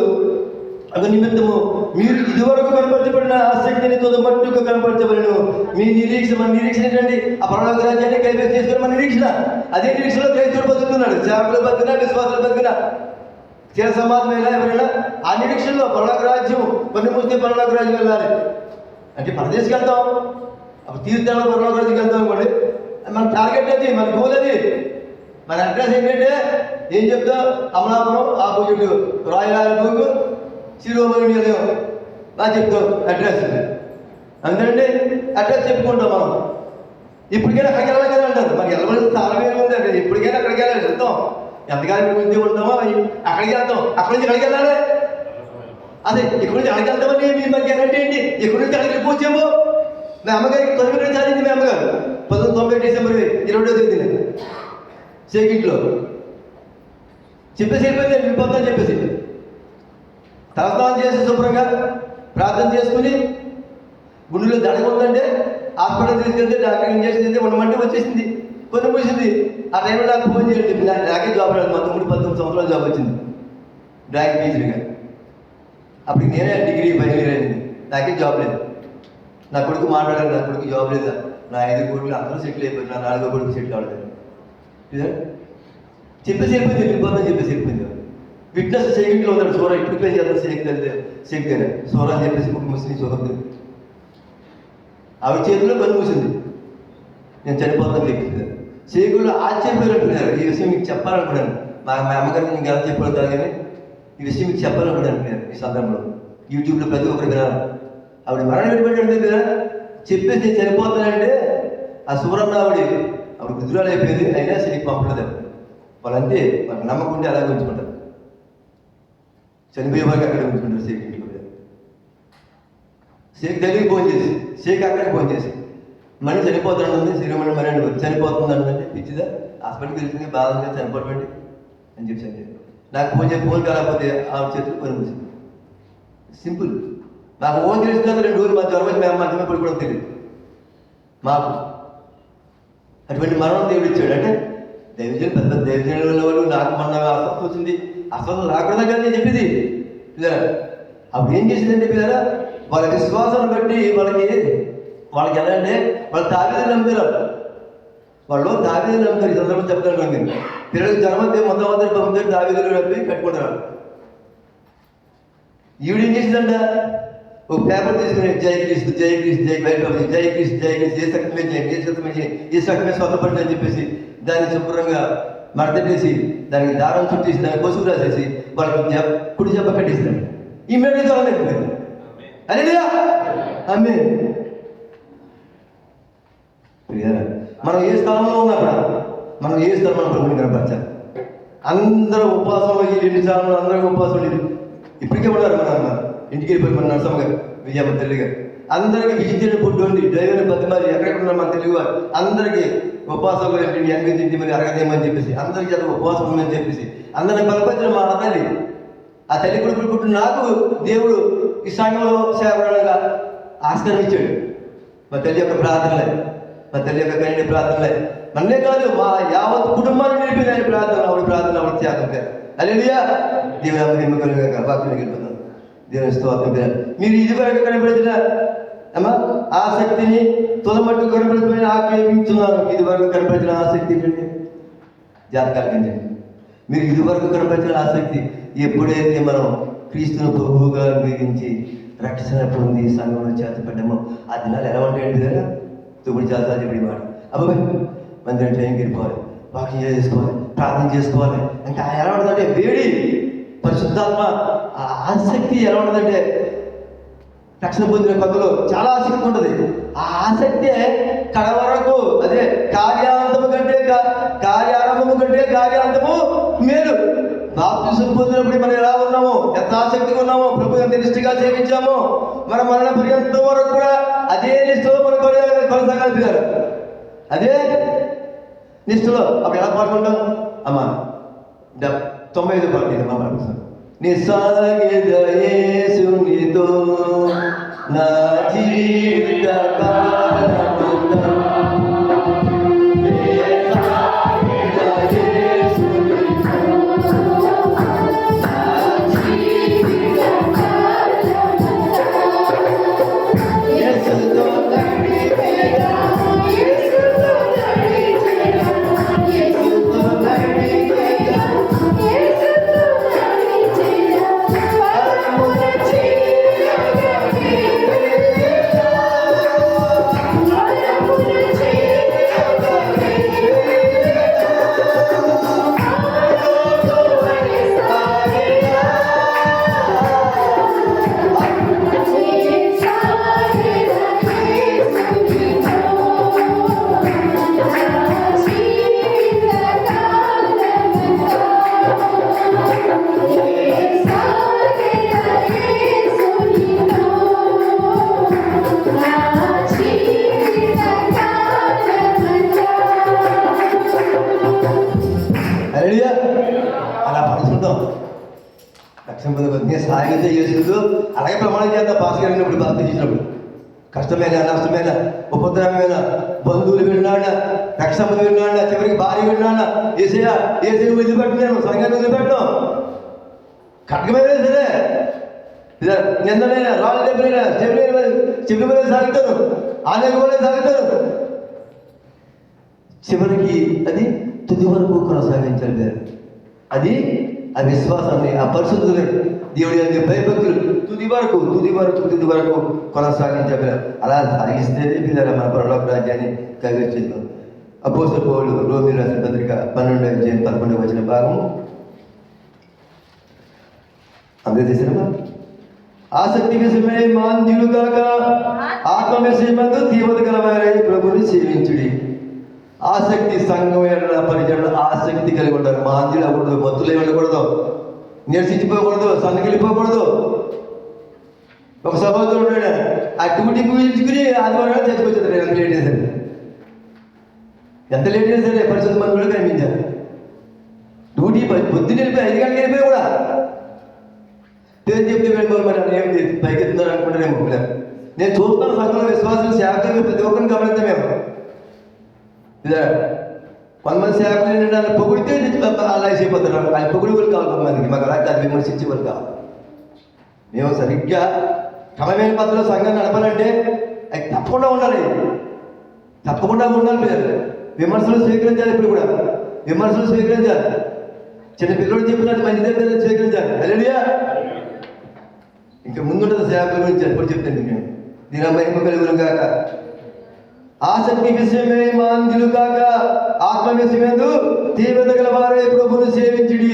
అది నిమిత్తము మీరు ఇదివరకు కనపరచబడిన ఆసక్తిని తొదమట్టుగా కనపరచబడిను. మీ నిరీక్షణ, మన నిరీక్షణ ఏంటండి? ఆ పరలోక రాజ్యాన్ని కైవసం చేసుకుని మన నిరీక్షణ. అదే నిరీక్షణలో క్రైస్తవుడు బతుకుతున్నాడు, సేవకులు బతుకున్నా, విశ్వాసాలు బతుకున్నా, చిర సమాజమైన ఎవరైనా ఆ నిరీక్షణలో పరలోక రాజ్యం కొన్ని మూస్తే పరలోక రాజ్యం వెళ్ళాలి అంటే పరదేశకి వెళ్తాం. అప్పుడు తీర్థంలో పరలోక రాజ్యంకి వెళ్తాం అనుకోండి. మన టార్గెట్ అది, మన గోల్ అది. మన అడ్రస్ ఏంటంటే ఏం చెప్తాం? అమలాపురం ఆపోజిట్ రాయలూరు శిరోమణి నాకు చెప్తాం అడ్రస్. అందుకంటే అడ్రస్ చెప్పుకుంటాం మనం. ఇప్పటికైనా అక్కడికి వెళ్ళాలి కదా అంటారు. మనకి వెళ్ళవలసిన స్థానం ఏమి ఉంది అక్కడ. ఇప్పటికైనా అక్కడికి వెళ్ళాలి, వెళ్తాం. ఎంతకాలం ఇక్కడ ఉంటే ఉంటామో అక్కడికి వెళ్తాం. అక్కడి నుంచి అక్కడికి వెళ్ళాలి. అదే ఇక్కడ నుంచి అక్కడికి వెళ్తామని మీ మధ్య అంటే ఏంటి? ఇక్కడ నుంచి అక్కడికి పోచాము. నా అమ్మగారికి 9 చదివింది. మీ అమ్మగారు 1990 డిసెంబర్ 22వ తేదీన సేకింట్లో చెప్పేసి వెళ్ళిపోయింది. వెళ్ళిపోతాను చెప్పేసి తలస్నానం చేసి శుభ్రంగా ప్రార్థన చేసుకుని గుండెలో దడగ ఉందంటే హాస్పిటల్ తీసుకెళ్తే డాక్టర్ ఇంజక్షన్ చేస్తే ఉండమంటే వచ్చేసింది, కొన్ని మూసింది. ఆ టైంలో నాకు ఫోన్ చేయండి, నాకే జాబ్ రాదు. మా 19 సంవత్సరాల జాబ్ వచ్చింది డ్రాయింగ్ టీచర్గా. అప్పుడు నేనే డిగ్రీ ఫైనల్ ఇయర్ అయింది, నాకే జాబ్ లేదు. నా కొడుకు మాట్లాడారు, నా కొడుకు జాబ్ లేదా, నా 5 కొడుకులు అందరూ సెటిల్ అయిపోయింది, నా 4వ కొడుకు సెటిల్ అవ్వలేదు. చెప్పేసి వెళ్ళిపోయింది, వెళ్ళిపోతుందని చెప్పేసి వెళ్ళిపోయింది. విట్నెస్ సేకింట్లో ఉన్నాడు సోరా, ఇప్పుడు పే చేద్దాం సేకితేనే సోరా అని చెప్పేసి ఒక ముస్లిం సోదరుడు ఆవిడ చేతిలో పని మూసింది. నేను చనిపోతాను చెప్పింది. సేకులు ఆశ్చర్యపోయినట్టున్నారు. ఈ విషయం మీకు చెప్పాలనుకున్నాను. మా అమ్మగారు నేను ఎలా చెప్పాను కానీ ఈ విషయం మీకు చెప్పాలనుకున్నాను. ఈ సందర్భంలో యూట్యూబ్లో ప్రతి ఒక్కరు వినాలి. ఆవిడ మరణం పెట్టబడి కదా చెప్పేసి నేను చనిపోతానంటే ఆ సూరన్న ఆవిడ గుజరాలు అయిపోయింది. అయినా సరే పంపలేదు. వాళ్ళంతే, వాళ్ళకి నమ్మకం ఉంటే అలాగే ఉంచుకుంటారు. చనిపోయే వారికి అక్కడే ఉంచుకుంటారు. షేక్ ఇంట్లో షేక్ దగ్గరికి ఫోన్ చేసి, షేక్ అక్కడికి ఫోన్ చేసి మళ్ళీ చనిపోతానండి శ్రీరమణి మరీ చనిపోతుంది అంటే పిచ్చిదా, హాస్పిటల్కి వెళ్తుంది, బాధగా చనిపోవటండి అని చెప్పి నాకు ఫోన్ చేసి ఫోన్ కాకపోతే ఆవిడ చేతులు పని మూసింది. సింపుల్. నాకు ఫోన్ తెలిసిన 2 రోజులు మా జ్వరం వచ్చి మేము మంచమే పడుకోవడం తెలియదు మాకు. అటువంటి మరణం దేవుడు ఇచ్చాడు. అంటే దైవజనులు పెద్ద దైవజనుల వాళ్ళు నాకు మొన్న అస్వస్థ వచ్చింది, అస్వస్థ రాకూడదా కానీ నేను చెప్పింది పిల్లరా. అప్పుడు ఏం చేసిందంటే పిల్లరా, వాళ్ళ విశ్వాసాన్ని బట్టి వాళ్ళకి ఎలా అంటే వాళ్ళు దావీదుని నమ్ముతారు. వాళ్ళు దావీదుని నమ్ముతారు. ఈ సందర్భం చెప్తాను నేను. పిల్లలకి జన్మతే మొట్టమొదటి పంపుతారు, దావీదులు నమ్మి కట్టుకుంటారు. ఈవిడ ఏం చేసిందంట, ఒక పేపర్ తీసుకుని జై క్రీస్తు జై క్రీస్తు జై బయట జై క్రీస్తు జై క్రీస్తు ఏ సక్తమే చేయండి, ఏ సక్తమే చేయండి, ఏ సక్తమే స్వతపడి అని చెప్పేసి దాన్ని శుభ్రంగా మడతట్టేసి దానికి దారం చుట్టేసి దాన్ని పసుపు రాసేసి వాళ్ళకి కుడి జబ్బ కట్టేస్తాడు. ఈ మేడ అయిపోయింది. అరే అమ్మే మనం ఏ స్థలంలో ఉన్నప్పుడు మనం ఏ స్థలంలో ప్రభుని కనపరచాలి. అందరూ ఉపవాసంలో ఈ 2 స్థలంలో అందరూ ఉపవాసం ఇప్పటికే ఉన్నారు. మన ఇంటికి వెళ్ళిపోయి మన నరసమ్మ గారు, విజయమ్మ తల్లి గారు అందరికీ వెజిటేరియన్ ఫుడ్ ఉంది. డ్రైవర్ 10 మంది ఎక్కడెక్కడ ఉన్నారు మన తెలుగు వారు అందరికీ ఉపవాసంలో ఏంటి ఎనగ తింటే మరి అరగదేమని చెప్పేసి అందరికీ అది ఉపవాసం ఉందని చెప్పేసి అందరిని బలపరిచిన మా అన్నది ఆ తల్లి కొడుకులు పుట్టిన నాకు దేవుడు ఈ సంఘంలో సేవగా ఆస్కారం ఇచ్చాడు. మా తల్లి యొక్క ప్రార్థనలే, మా తల్లి యొక్క కన్య ప్రార్థనలే, నన్నే కాదు మా యావత్ కుటుంబాన్ని నిలిపింది ఆయన ప్రార్థన, ఆవిడ ప్రార్థన, ఆవిడ త్యాగం పేరు. హల్లెలూయా. దేవుని ఎన్నికలుగా వాక్యం గెలుపుతాను. దేవుని స్తోత్రం పేరు. మీరు ఇదివరకు కనబడిన అమ్మా ఆసక్తిని తొలమట్టు కనబడుతున్న ఆక్షేపించున్నారు. ఇదివరకు కనబడిన ఆసక్తి ఏంటండి? జాతకాలకండి. మీరు ఇదివరకు కనబడిన ఆసక్తి ఎప్పుడైతే మనం క్రీస్తును ప్రభువుగా అంగీకరించి రక్షణ పొంది సంఘంలో చేతపడ్డామో ఆ దినాలు ఎలా ఉంటాయండి కదా? తుప్పుడు చేస్తాను ఇప్పుడు మాట అబ్బాయి మందిరం టైంకి వెళ్ళిపోవాలి, వాకింగ్ చేసుకోవాలి, ప్రార్థన చేసుకోవాలి. ఇంకా ఎలా ఉంటుందంటే వేడి, పరిశుద్ధాత్మ ఆసక్తి ఎలా ఉంటుందంటే రక్షణ పొందిన కొత్తలో చాలా ఆసక్తి ఉంటుంది. ఆ ఆసక్తే కడ వరకు అదే కార్యాంతము కంటే కార్యారంభము కంటే కార్యాంతము మేలు. బాప్తిసం పొందినప్పుడు మనం ఎలా ఉన్నామో, ఎంత ఆసక్తిగా ఉన్నామో, ప్రభు ఎంత నిష్ఠగా సేవించామో, మన మరణ పర్యంతం వరకు కూడా అదే నిష్ఠలో మనం కొనసాగాలి. అదే నిష్ఠలో అప్పుడు ఎలా పాడుకుంటాం? అమ్మా 95 పాట మా పాడుతాం. నిస్సాగిద యేసునితో నా జీవిత కాలమంతా అలా పడుతుంటాం. రక్షణ పొందకపోతే సాగితే చేసుకుంటూ అలాగే ప్రమాణం చేద్దాం. పాస్ గారినప్పుడు బాధ్యత చేసినప్పుడు కష్టమైన నష్టమైన ఉపద్రవమైన బంధువులు విన్నాడా, రక్షణ విన్నాడా, చివరికి భార్య విన్నాడా, ఏసయ్యా ఏసీ వదిలిపెట్టలేను, సంఘాన్ని వదిలిపెట్టడం, ఖడ్గమైనా సరే నిందనైనా రాళ్ళు దెబ్బలైనా చెప్పిన మీద సాగుతాను, ఆనే కూడా సాగుతాను. చివరికి అది తుది వరకు కొనసాగించాలి. అది ఆ విశ్వాసాన్ని, ఆ పరిశుద్ధులు, దేవుడి యొక్క భయభక్తులు తుది వరకు కొనసాగించాలి. అలా సాగిస్తేనే పిల్లల మన పరలోక రాజ్యాన్ని కైవరిచేద్దాం. అపోస్తలుల పౌలు రోమీయులకు రాసిన పత్రిక 12:11 భాగం అందరూ చేసినమా? ఆసక్తి విషయమై మాంద్యులు కాక ఆత్మ విషయమందు తీవ్రత గలవారై ప్రభుని సేవించుడి. ఆసక్తి సంఘం పరిచయం ఆసక్తి కలిగి ఉంటారు. మాంద్యులు అవ్వకూడదు, మత్తులు ఉండకూడదు, నిరసించిపోకూడదు, సన్నగిలిపోకూడదు. ఒక సహోదరుడు ఉన్నాడు, ఆ డ్యూటీ ముగించుకుని ఆదివారం చచ్చిపోతుంది. ఎంత లేట్ అయినా సరే, ఎంత లేట్ అయినా సరే పరిశుద్ధ మంది కూడా కనిపించారు. డ్యూటీ పొద్దున్న వెళ్ళిపోయి 5 గంటలకు వెళ్ళిపోయి కూడా పేరు చెప్తే వెళ్ళిపోయి మరి ఏమి పైకెత్తున్నారు అనుకుంటారేమో. నేను చూస్తాను సంఘంలో విశ్వాసం సేవకులు ప్రతి ఒక్కరిని గమనిద్దాం. మేము కొంతమంది సేవకులు ఏంటంటే వాళ్ళు పొగిడితే అలా అయిపోతారు. ఆయన పొగిడి వాళ్ళు కావాలి కొంతమందికి, మాకు అలా కాదు, విమర్శించే వాళ్ళు కావాలి. మేము సరిగ్గా క్రమమైన పద్ధతిలో సంఘాన్ని నడపాలంటే అది తప్పకుండా ఉండాలి పేరు. విమర్శలు స్వీకరించాలి. ఇప్పుడు కూడా విమర్శలు స్వీకరించాలి. చిన్న పిల్లలు చెప్పినట్టు మంచి దగ్గర స్వీకరించాలి. హల్లెలూయా. ఇంకా ముందుంటుంది సేవకుల గురించి ఎప్పుడు చెప్తాను నేను. దీని మహిమ కలుగును కాక. ఆసక్తి విషయమే మాంద్యులు కాక ఆత్మ విషయమేందు తీవ్రత గలవారే ప్రభుని సేవించుడి.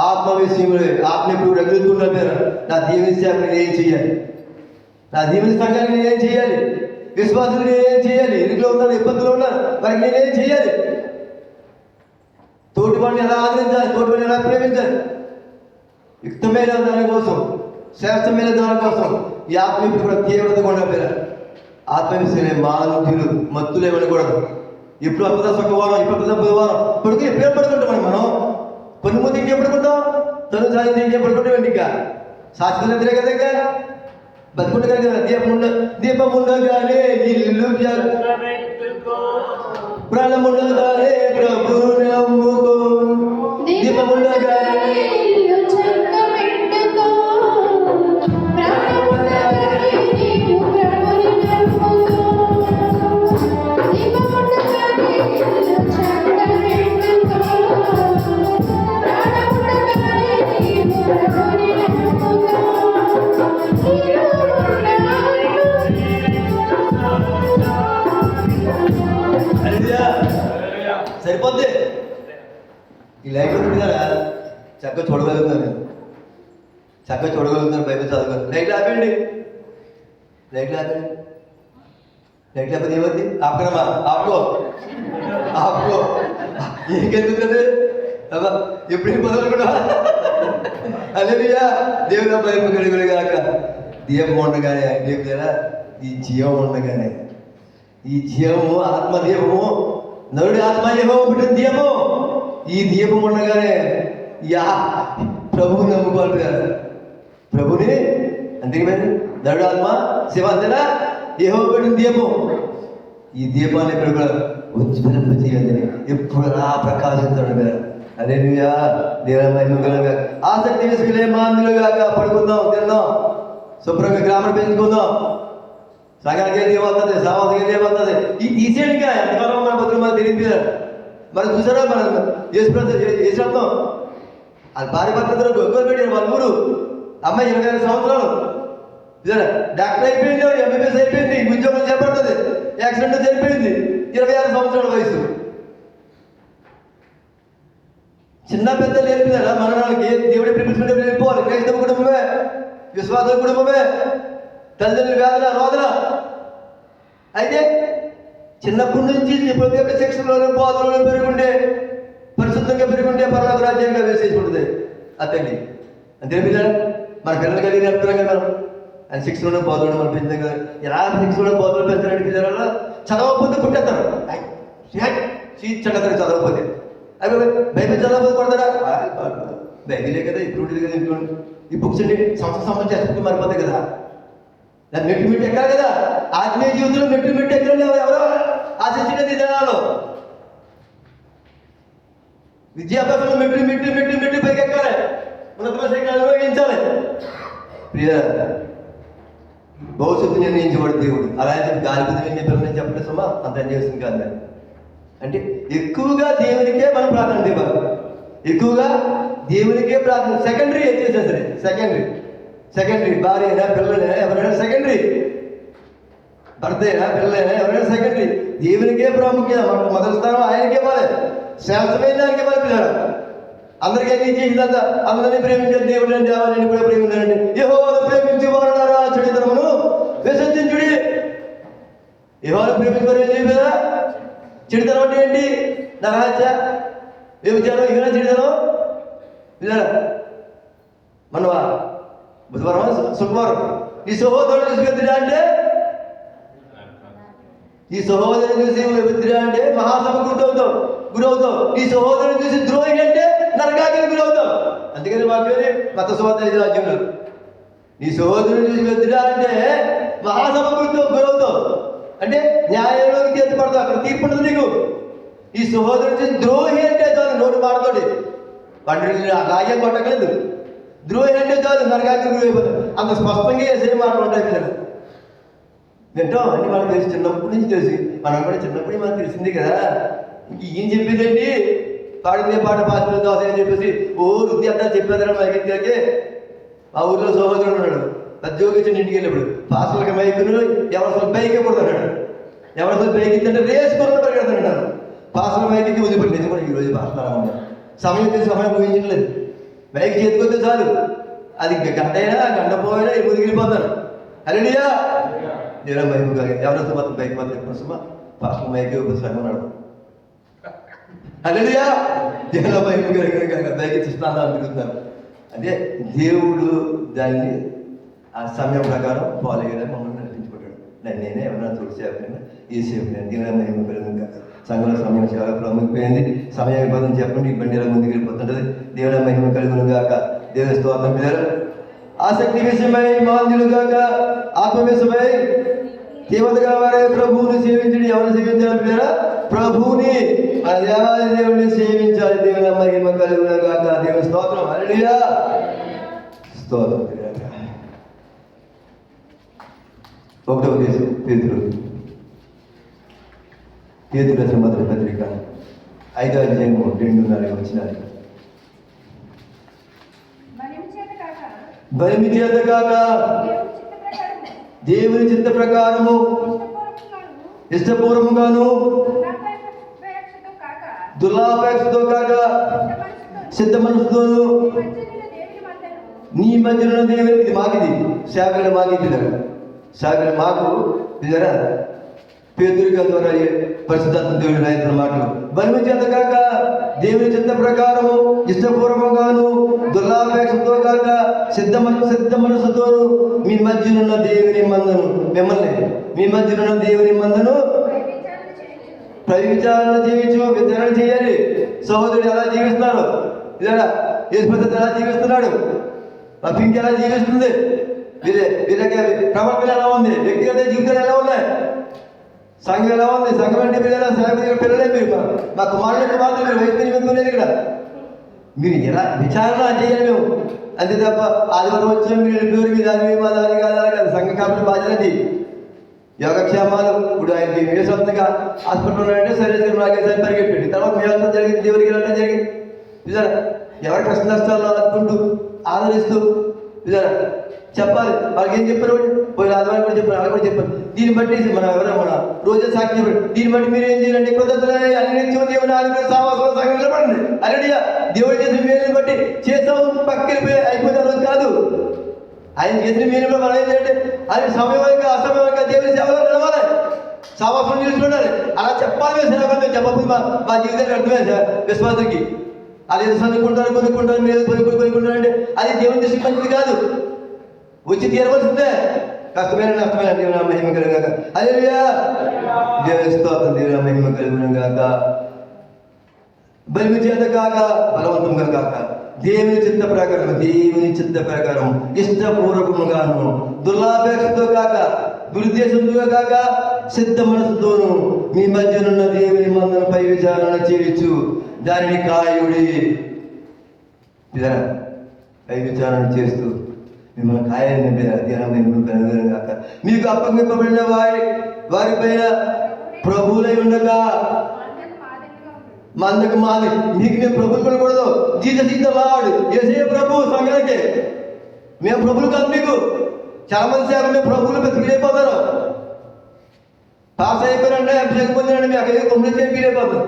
ఆత్మ విషయములే. ఆత్మ ఇప్పుడు రగులుతున్న పేరు. నా దీవెన సేవకు నేను ఏం చేయాలి? నా దీవెన సంఘానికి నేనేం చేయాలి? విశ్వాసులు నేనేం చేయాలి? ఇరుకులో ఉన్నారు, ఇబ్బందులు ఉన్నారు, వారికి నేనేం చేయాలి? తోటి వాడిని ఎలా ఆదరించాలి? తోటి వాడిని ఎలా ప్రేమించాలి? యుక్తమైన దానికోసం, శ్రేష్టమైన దానికోసం ఈ ఆత్మ ఇప్పుడు కూడా తీవ్రతగా ఉన్న పేరు. ఆత్మవిషయమే మానవులు మత్తులు ఇవ్వకూడదు. ఎప్పుడు అప్పుడ సుఖవారం, ఇప్పుడు బుధవారం పడుకుని ఎప్పుడు పడుకుంటాం మనం. కొన్ని ముందు ఎప్పుడు పడుకుంటాం? తను సాధించి ఇంకేం పడుకుంటే ఇంకా శాశ్వతరే కదా ఇంకా బతుకుంటే కదా దీపముండగానే ఇల్లు ప్రాణముండగానే ప్రభు నమ్ముకో దీపముండగానే సరిపోద్ది. ఈ లైఫ్ ఉంది కదా చక్కగా చూడగలుగుతాను నేను, చక్కగా చూడగలుగుతాను. బైబిల్ చదవగలుగుతాను. లైట్లు ఆపండి, లైట్లు ఆపండి. లైట్ లేకపోతే ఏమవుద్ది? ఆపకరమా? ఆపుకో ఆపుకో. ఇంకెందుకంటే అబ్బా ఎప్పుడు మొదలుకున్నా అల్లెలుయా. దేవుడు భయం కలుగులు కాక దీపం ఉండగానే లేదా ఈ జీవం ఉండగానే, ఈ జీవము ఆత్మదీపము, నరుడి ఆత్మ ఏమో పుట్టిన దీపం. ఈ దీపం ఉండగానే ప్రభువుని నమ్ముకోవాలి కదా, ప్రభుని అంతేకాని నరుడు ఆత్మ శివ అంతేనా ఏమో పెట్టిన దీపం. ఈ దీపాన్ని ఇప్పుడు కూడా ఉజ్వలింప చేయాలి, ఎప్పుడు అలా ప్రకాశిస్తాడు కదా. హల్లెలూయా. దేవుని ఆసక్తి వేసుకునే మాందులుగాక పడుకుందాం, తిందాం, శుభ్రంగా గ్రామం పెంచుకుందాం. సగానికి ఏది ఏమవుతుంది, సామాజిక ఏది ఏమవుతుంది, ఈ తీసేయండిగా ఎంతకాలం మన బతులు మనకు తెలియదు. మనం చూసారా మనం వేసినప్పుడు అది భార్య భర్తలు ఎక్కువ పెట్టారు. వాళ్ళ ఊరు అమ్మాయి 25 సంవత్సరాలు డాక్టర్ అయిపోయింది, ఎంబీబీఎస్ అయిపోయింది, ఉద్యోగం చేపడుతుంది, యాక్సిడెంట్ చనిపోయింది, 26 సంవత్సరాల వయసు. చిన్న పెద్ద నేర్పినారా మనకి దేవుడి ప్రిన్సిపల్ వెళ్ళిపోవాలి. క్రైస్తవ కుటుంబమే, విశ్వాస కుటుంబమే, తల్లిదండ్రులు వేదన రోదన. అయితే చిన్నప్పటి నుంచి ప్రతి ఒక్క శిక్షణలోనే బోధనలో పెరుగుంటే, పరిశుద్ధంగా పెరుగుంటే పరలోక రాజ్యంగా వేసేసి ఉంటుంది ఆ తల్లి. అంతే పిల్లలు మన పిల్లలు కలిగి నేర్పుతున్నాం కదా. ఆయన శిక్షణలో బోధనలు మనం పెంచాం కదా. ఎలా శిక్షణలో బోధనలు పెంచాలంటే పిల్లల చదవకపోతే పుట్టేస్తారు, చీచడతారు చదవకపోతే. అవి బైబిల్ చదవకపోతే కొడతారా? బైబిలే కదా, ఇప్పుడు కదా, ఇప్పుడు ఈ బుక్స్ అండి సంవత్సరం చేసుకుంటే మారిపోతాయి కదా. దాన్ని మెట్టు ఎక్కాలి కదా. ఆత్మీయ జీవితంలో మెట్టు ఎక్కడండి ఎవరో ఆశించినది జనాలు. విద్యాభ్యాసంలో మెట్టు పైకి ఎక్కాలి, ఉన్నత శిఖరాలు నిర్వహించాలి. ప్రియ భవిష్యత్తు నిర్ణయించబడి దేవుడు అలా గాలిపతి చెప్పాలని చెప్పండి సుమా, అంత చేస్తుంది కాదు. అంటే ఎక్కువగా దేవునికే మనం ప్రాధాన్యత ఇవ్వాలి, ఎక్కువగా దేవునికే ప్రాధాన్యత. సెకండరీ వచ్చేసా సరే, సెకండరీ భార్య అయినా పిల్లలైనా ఎవరైనా సెకండరీ, భర్త అయినా పిల్లలైనా ఎవరైనా సెకండరీ. దేవునికే ప్రాముఖ్యత, మనకు మొదటి స్థానం ఆయనకే ఇవ్వాలి, శాస్త్రమైన దానికి ఇవ్వాలి. పిల్లలు అందరికీ ఏం చేసిందంతా అందరినీ ప్రేమించే దేవుడు అని దేవాలని కూడా ప్రేమించాలండి. యెహోవాను ప్రేమించి వారులారా చెడుతనమును విసర్జించుడి. యెహోవాను ప్రేమించుకొని ఏం చేయలేదా? చెడుతనం అంటే ఏంటి? నరహత్య, వ్యభిచారం, ఇవన్నీ చెడుతనం. మన బుధవారం శుక్రవారం ఈ సహోదరుడు చూసి వెతిరా అంటే, ఈ సహోదరుని చూసి వెతిరా అంటే మహాసభకు గురవుతావు. ఈ సహోదరుని చూసి ద్రోహి అంటే నరకానికి గురవుతావు. అందుకని వాక్యం మత సువార్త 5 రాజ్యంలో నీ సహోదరుని చూసి వెతిరా అంటే మహాసభకు గురవుతావు. అంటే న్యాయంలోకి తీర్చబడతావు, అక్కడ తీర్పు ఉండదు నీకు. ఈ సహోదరుని చూసి ద్రోహి అంటే చాలు, నోటి మాటతోటి వాటిని గాయం కొట్టకలేదు. ద్రోహి అంటే చాలు నరకానికి గురైపోతావు. అంత స్పష్టంగా వేసే మాటలు ఉంటాయి పిల్లలు. వింటాం అన్ని మనకు తెలిసి, చిన్నప్పటి నుంచి తెలిసి, మనం కూడా చిన్నప్పటి మనకు తెలిసింది కదా. ఇంక ఏం చెప్పేదండి, పాడిందే పాట పాత్ర దోశ అని చెప్పేసి రుద్ది అంతా చెప్పేదాన్ని మైకెత్తాకే. ఆ ఊర్లో సహోదరుడు ఉన్నాడు, ఉద్యోగం ఇచ్చిన ఇంటికి వెళ్ళినప్పుడు పాస్టర్లకి మైకును ఎవరు బైకే కొడుతున్నాడు. ఎవరు బైక్ ఇచ్చింటే రేసు కొరకు పరిగెడుతున్నాడు. పాస్టర్ మైక్ ఇచ్చి వదిలిపెట్టింది కూడా ఈరోజు పాస్టర్ సమయం ఊహించట్లేదు. బైక్ చేతికొస్తే చాలు, అది గంట అయినా గంట పోయినా ముదిగిలిపోతారు. హల్లెలూయా. దేవుని మహిమ కలిగి ఎవరితో మాత్రం బైక్ మాత్రం ఎక్కువ పాస్టర్ మైక్ ఉన్నాడు. హల్లెలూయా. దేవుని మహిమ కలిగి బైక్ ఇచ్చి స్నానాలు తిరుగుతున్నారు. అంటే దేవుడు దాన్ని ఆ సమయం ప్రకారం ఫాలో అయ్యేలా మమ్మల్ని నడిపించుకుంటాడు. నేనే ఎవరైనా తుడిసేపైనా ఈ సేపు దేవుని మహిమ కలిగి సంఘంలో సమయం చాలా ప్రాముఖ్యమైంది. సమయం అయిపోతుందని చెప్పండి, ఈ బండి ఎలా ముందుకు వెళ్ళిపోతుంటుంది. దేవుని మహిమ కలుగును గాక. దేవుని స్తోత్రం పిల్లలు. ఆసక్తి విషయమై మాంద్యులు కాక ఆత్మ విషయమై దేవతగా వారే ప్రభువుని సేవించండి. ఎవరిని సేవించాలి పిల్లరా? ప్రభువుని, మన దేవాలయ దేవుడిని సేవించాలి. దేవుని మహిమ కలుగును గాక. దేవుని స్తోత్రం. హల్లెలూయా. స్తోత్రం పిల్లరా. ఒకటవ దేశం పేతురు రాసిన మొదటి పత్రిక 5వ అధ్యాయము 2-4 వచనాలు. బలిమి చేత కాక దేవుని చిత్త ప్రకారము ఇష్టపూర్వముగాను దుర్లాపేక్షతో కాక సిద్ధ మనసుతోను నీ మధ్యలో దేవునికి మాకిది శాఖలు మాకిద్దారు. శాఖలు మాకు ఇదరా పేతురిక ద్వారా పరిశుద్ధాత్మ దేవుడు రాయితున్న మాటలు. బలిమి చేత కాక దేవుని చిత్త ప్రకారము ఇష్టపూర్వముగాను దుర్లాపేక్షతో కాక సిద్ధ మనసుతోను మీ మధ్యనున్న దేవుని మందను మిమ్మల్ని మీ మధ్యనున్న దేవుని మందను విచారణ చేయొచ్చు. విచారణ చేయాలి. సహోదరుడు ఎలా జీవిస్తున్నారు? ఇలా యేసుప్రభు ఎలా జీవిస్తున్నాడు? ఆ పింక్ ఎలా జీవిస్తుంది? వీళ్ళకి ప్రవర్తన ఎలా ఉంది? వ్యక్తిగత జీవితాలు ఎలా ఉన్నాయి? సంఘం ఎలా ఉంది? సంఘం అంటే పిల్లల పిల్లలే మీరు. మా కుమారుడు మాత్రం మీరు వయసు నిమిత్తం ఇక్కడ మీరు ఎలా విచారణ చేయాలి మేము. అంతే తప్ప ఆదివారం వచ్చిన మీరు వెళ్ళిపోయారు మీ దాని మా దాని కాదు. సంఘం కాబట్టి బాధ్యత యోగక్షేమాలు. ఇప్పుడు ఆయనకి వేసొంతగా హాస్పిటల్ ఉన్నాడంటే సరే నాకేసారి పరిగెట్టాడు. తర్వాత మేమంతా జరిగింది, దేవుడికి వెళ్ళడం జరిగింది. చూసారా? ఎవరి కష్ట నష్టాల్లో ఆదుకుంటూ ఆదరిస్తూ చూసారా చెప్పాలి. వాళ్ళకి ఏం చెప్పారు? పోయిన ఆదివారం కూడా చెప్పారు, వాళ్ళు కూడా చెప్పారు. దీన్ని బట్టి మనం ఎవరో మన రోజే సాక్షి చెప్పారు. దీన్ని బట్టి మీరు ఏం చేయాలంటే నిలబడండి. అలడియా దేవుడు చేసిన మేలుని బట్టి చేస్తాం పక్కకి అయిపోయిన రోజు కాదు. ఆయన చేసిన మేలు కూడా మనం ఏం చేయాలంటే ఆయన సమయంగా అసమయంగా దేవుని సేవలో నిలవాలి, సావాసం నిలుచుకుండాలి. అలా చెప్పాలి. సేవలు చెప్పకపోతే మా జీవితానికి అర్థమే విశ్వాసకి. అది చదువుకుంటారు, కొనుక్కుంటారు, మీరు కొనుక్కుంటారంటే అది దేవుని దృష్టికి మంచిది కాదు. వచ్చి తీరవలసిందే. కష్టమైన నష్టమైన దేవుని మహిమ కలుగుగాక. హల్లెలూయా. దేవుని స్తోత్రం. దేవుని మహిమ కలుగుగాక. బలిమి చేత కాక బలవంతంగా కాక దేవుని చిత్త ప్రకారం ఇష్టపూర్వకముగాను దుర్లాపేక్షతో కాక దురుద్దేశంతో కాక సిద్ధ మనసుతోను మీ మధ్యనున్న దేవుని మందను పై విచారణ చేయొచ్చు. దానిని కాయుడి. పై విచారణ చేస్తూ మిమ్మల్ని కాయాలంటే కాక మీకు అప్పగింపబడిన వారిపైన ప్రభువులై ఉండగా మందకు మాది మీకు మేము ప్రభులు కొనకూడదు. Jesus is the Lord. యేసే ప్రభు. సంఘానికి మేము ప్రభులు కాదు. మీకు చాలా మంది సేవలు మేము ప్రభువులు బతికిపోతారు. పాస్ అయిపోయారంటే అభిషేకం పొందారంటే మీకు అక్కడ కంప్లీట్ చేయకపోతారు.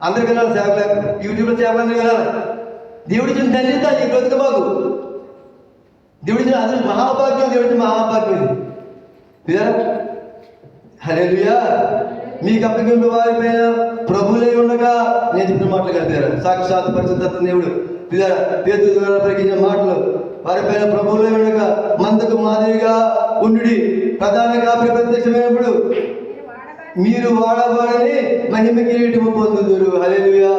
అందరికి వెళ్ళాలి సేవలు, యూట్యూబ్లో సేవలన్నీ వెళ్ళాలి. దేవుడిచ్చిన ధన్యత ఈ బ్రతుకు మాకు. దేవుడిచ్చిన అది మహాభాగ్యం. దేవుడిచ్చిన మహాభాగ్యం ఇది. హల్లెలూయా. మీకు అప్పగింపు వారిపైన ప్రభువులై ఉండగా నేను చెప్పిన మాటలు కలిపారు. సాక్షాత్ పరిశుద్ధాత్మ దేవుడు పేతురు ద్వారా పలికించిన మాటలు. వారిపైన ప్రభువులై ఉండగా మందకు మాదిరిగా ఉండుడి. ప్రధాన కాపరి ప్రత్యక్షమైనప్పుడు మీరు వాడబడని మహిమ కిరీటము పొందుదురు. హల్లెలూయా.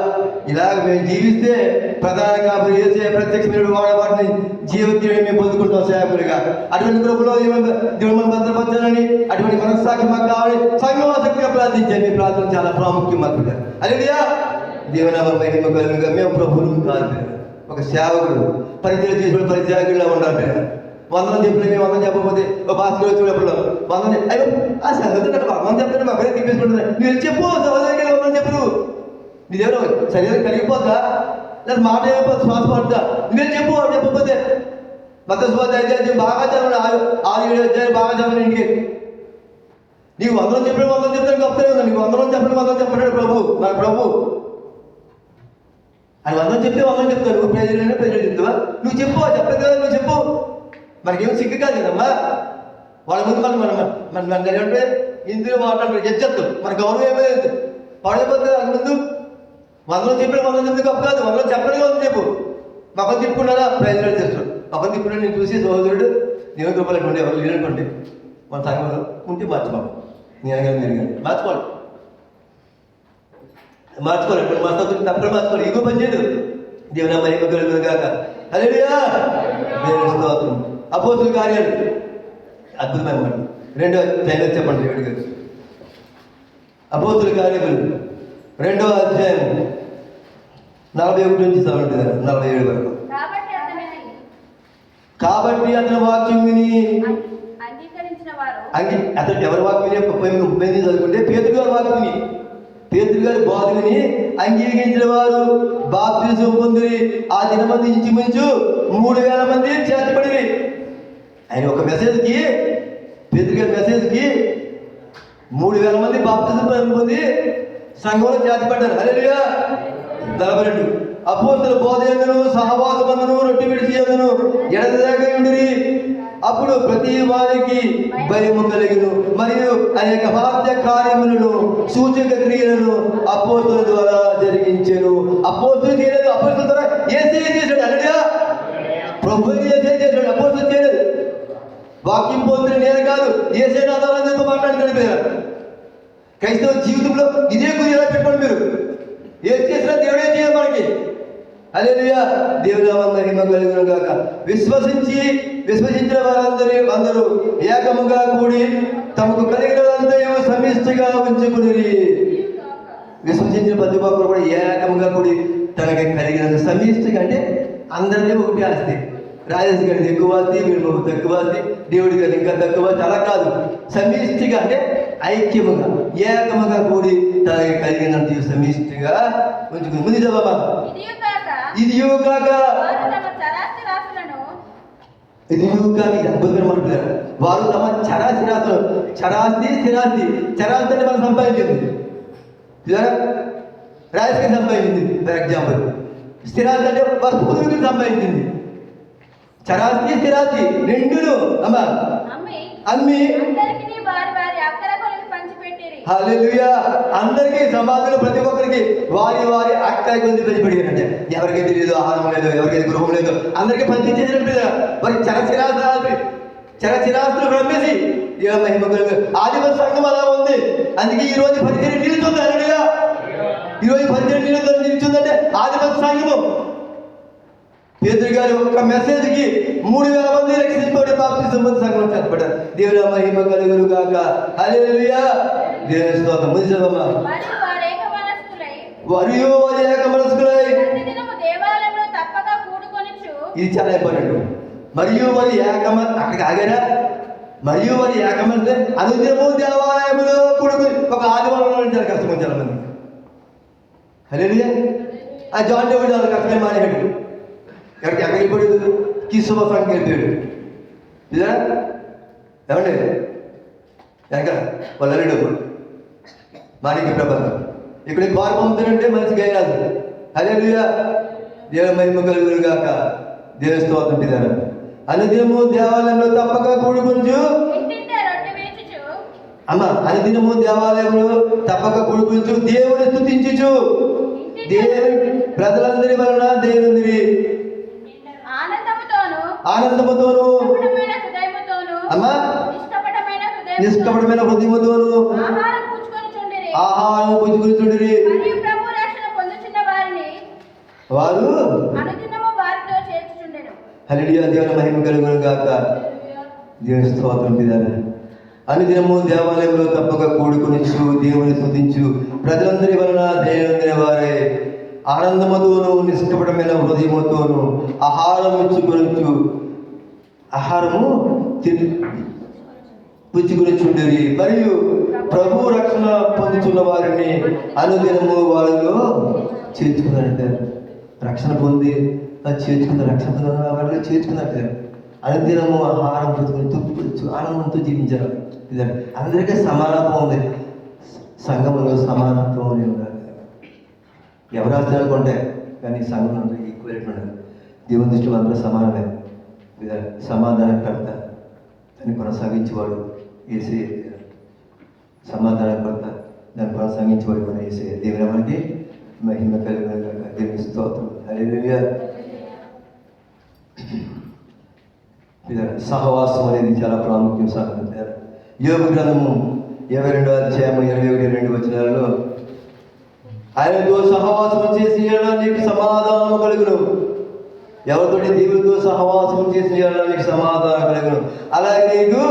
ఇలాగ మేము జీవిస్తే ప్రధాన కాపరి యేసే ప్రత్యక్షమైన వాడబడిని జీవకిరీటం మేము పొందుకుంటాం సేవకులుగా. అటువంటి కృపలో దేవుడు మనం భద్రపరచాలని, అటువంటి మనస్సాక్షి మాకు కావాలి. సంఘం ఆసక్తిగా ప్రార్థించండి. మీ ప్రార్థన చాలా ప్రాముఖ్యం మాకు. హల్లెలూయా. దేవుని మహిమ కలుగుగా. మేము ప్రభువులు కాదు, ఒక సేవకుడు. పరిచయం చేసిన పరిచయాకుడిలా ఉండాలి. వందనం చెప్పిన మేము వందనం చెప్పకపోతే ఒక భాషలో వచ్చినప్పుడు వందనం అయ్యో ఆ సంగతి వందనం చెప్తే మా అక్కడే తిప్పేసుకుంటుంది. నువ్వు చెప్పు సహోదరికి వందనం చెప్పు. నీ దేవుడు శరీరం కరిగిపోతా లేదా మాట అయిపోతుంది, శ్వాస పడుతా. నువ్వేం చెప్పు చెప్పకపోతే మత స్వార్థ అయితే బాగా చదవండి. 6-7 అధ్యాయులు బాగా చదవండి ఇంటికి. నీకు వందనం చెప్పిన వందనం చెప్తాను గొప్పనే ఉంది. నీకు వందనం చెప్పిన వందనం చెప్పాడు ప్రభు. మన ప్రభు ఆయన వందనం చెప్తే వందనం చెప్తాడు. నువ్వు ప్రజలు చెప్తావా? నువ్వు చెప్పు. చెప్పలేదు కదా, నువ్వు చెప్పు. మనకేం సిగ్గు కాదు కదమ్మా. వాళ్ళ ముందు మన అంటే ఇందులో మాట్లాడుతారు ఎచ్చత్తు. మన గౌరవం ఏమైంది పాడైపోతుంది. అది ముందు వందలు చెప్పిన వందలు చెప్తే గొప్ప కాదు. వందలు చెప్పడం వందలు చెప్పు. మొక్కలు తిప్పుకున్నారా ప్రజలు చేస్తాడు. మొక్కలు తిప్పుకున్నా నేను చూసి సహోదరుడు దేవుని కృపలు ఉండే ఎవరు లేనటువంటి మన సంఘంలో ఉంటే మార్చుకోవాలి. నేను మీరు మార్చుకోవాలి. ఎప్పుడు తప్పకుండా మార్చుకోవాలి. ఇగో పని చేయదు. దేవుని మహిమ కలుగును గాక. హల్లెలూయా, దేవుని స్తోత్రం. అపోస్తుల కార్యాలు అద్భుతమైన మాట. 2వ అధ్యాయం చెప్పండి. అపోస్తుల కార్యములు 2వ అధ్యాయం 41 నుంచి చదవండి, 47 వరకు. కాబట్టి అతని వాక్యం విని అంగీకరించిన వారు అతను ఎవరి వాక్యం 30 చదువుకుంటే పేతురు గారి వాక్యం విని, పేతురు గారి బోధ విని అంగీకరించిన వారు బాప్తిసం పొందిరి. ఆ దినమంది ఇంచుమించు 3000 మంది చేర్చబడిరి. ఆయన ఒక మెసేజ్కి, పేతురు గారి మెసేజ్కి 3000 మంది బాప్తిసం పొంది సంఘంలో చేర్చబడ్డారు. హల్లెలూయా. 42 అపోస్తలుల బోధ యందును సహవాసమందును రొట్టె విడిచి యందును ఎడతెగక ఉండిరి. అప్పుడు ప్రతి వారికి భయము కలిగిను. మరియు అనేక మహత్య కార్యములను సూచక క్రియలను అపోస్తలుల ద్వారా జరిగించెను. అపోస్తలులు చేయలేదు, అపోస్తలుల ద్వారా యేసయ్య చేశాడు. హల్లెలూయా. ప్రభువు యేసయ్య చేశాడు, అపోస్తలులు చేయలేదు. వాక్యం పొందిన నేను కాదు, యేసయ్య ఆధారంగా మాట్లాడుతున్నాడు. క్రైస్తవ జీవితంలో ఇదే గురి ఎలా పెట్టుకోండి. మీరు ఏం చేసినా దేవుడే చేయాలి మనకి. హల్లెలూయా. దేవుని నామమున మహిమ కలుగును గాక. విశ్వసించిన అందరూ ఏకముగా కూడి తమకు కలిగినదంతయు సమిష్టిగా ఉంచుకునిరి. విశ్వసించిన ప్రతి ఒక్కరు కూడా ఏకముగా కూడి తనకి కలిగినంత సమిష్టిగా, అంటే అందరినీ ఒకటి ఆస్తి. రాజేష్ గారికి ఎక్కువ ఆస్తి, వీడు తక్కువ ఆస్తి, దేవుడి గారికి ఇంకా తక్కువ ఆస్తి. అలా కాదు, సమిష్టిగా అంటే ఐక్యముగా ఏకముగా కూడి తనకి కలిగినంత సమిష్టిగా ఉంచుకుని. ముందు చదవమా. ఇదియో కాక అద్భుతమైన మాట్లాడారు. వారు తమ చరాస్తి అంటే మనం సంపాదించింది, రాజకీయ సంపాదించింది. ఫర్ ఎగ్జాంపుల్ స్థిరాస్తి అంటే వారు పూర్వీకులు సంపాదించింది. స్థిరాస్తి రెండును అమ్మి హల్లెలూయా. అందరికీ సమాజంలో ప్రతి ఒక్కరికి వారి అక్కడికి కొంచెం పంచిపెట్టారంటే, ఎవరికైతే లేదు ఆహారం లేదు, ఎవరికైతే గృహం లేదు, అందరికీ పంచిచ్చేసినట్టు వారి చరచిరాస్తులు పంపేసి మహిమ ఆదివాసీ సంఘం అలా ఉంది. అందుకే ఈ రోజు పరిచయం నిలుస్తుంది. హల్లెలూయా. ఈరోజు పరిచయం నిలుస్తుందంటే ఆదివాసీ సంఘము. పేతురు గారి ఒక్క మెసేజ్కి 3000 మంది రక్షించుకోవడం బాప్తిసం పొంది సంఘంలో చేర్చబడ్డారు. దేవుని మహిమ కలుగును గాక. హల్లెలూయా. దేవుని స్తోత్రం. ముందు చదవమా. మరియు వారి ఏక మనస్కులై, ఇది చాలా ఇంపార్టెంట్. మరియు వారి అక్కడికి ఆగారా? మరియు వారి ఏకమనస్కులై అనుదినము దేవాలయంలో కూడుకుని. ఒక ఆదివారం చాలా కష్టం చాలా మంది. హల్లెలూయా. ఆ జాన్ డేవిడ్ చాలా కష్టమే మానేవాడు. ఎక్కడికి వెళ్ళిపోయాడు? కిసుమ సంఖ్య వెళ్ళిపోయాడు. ఇదా ఏమండి ఎక్కడ వాళ్ళడు మాణిక్య ప్రబంధం. ఇక్కడ కారు పంపుతారంటే మంచిగా అయినాదు. హల్లెలూయా. దేవుని మహిమ కలుగును గాక. దేవుని స్తోత్రం. పిదారా అనుదినము దేవాలయంలో తప్పక కూడుకొంచు. అమ్మ అనుదినము దేవాలయంలో తప్పక కూడుకొంచు, దేవుని స్తుతించుచు, దేవుని ప్రజలందరి వలన దేవుని ఆనందముతోను అమ్మా నిష్కపటమైన హృదయముతోను ఆహారం పుచ్చుకొనుచుండిరి. వారు హల్లెలూయా. దేవుని మహిమ కలుగును గాక. దేవుని స్తోత్రం. పిదారా అనుదినము దేవాలయంలో తప్పక కూడుకొనుచు, దేవుని స్తుతించు, ప్రజలందరి వలన దేవుని వారే ఆనందముతోను నిష్కపటమైన హృదయముతోను ఆహారము పుచ్చుకొనుచుండిరి. మరియు ప్రభు రక్షణ పొందుతున్న వారిని అనుదినము వారిలో చేర్చుకున్నారంటారు. రక్షణ పొంది చేర్చుకున్న రక్షణ పొందిన వారిలో చేర్చుకున్నట్టారు. అనుదినము ఆహారం పుచ్చుకొని ఆనందంతో జీవించారు. అందరికీ సమానత్వం ఉంది. సంఘములో సమానత్వం ఉంది. ఎవరు ఆశ్చర్యాలు కొంటాయి కానీ సంఘంలో అందరికీ ఈక్వాలిటీ ఉండదు. దేవుని దృష్టిలో అందరూ సమానమే. సమాధానకర్త దాన్ని కొనసాగించేవాడు యేసయ్య. సమాధానకర్త దాన్ని కొనసాగించేవాడు మన యేసయ్య. దేవుని మనకి మహిమ కలుగును గాక. దేవుని స్తోత్రం. హల్లెలూయా. సహవాసం అనేది చాలా ప్రాముఖ్యం. యోబు గ్రంథము 22వ అధ్యాయము 21-22 వచనాలలో ఆయనతో సహవాసం చేసి నీకు సమాధానము కలుగును. ఎవరితోటి దేవుడితో సహవాసం చేసిన యెడల నీకు సమాధానం కలుగును, అలాగే నీకు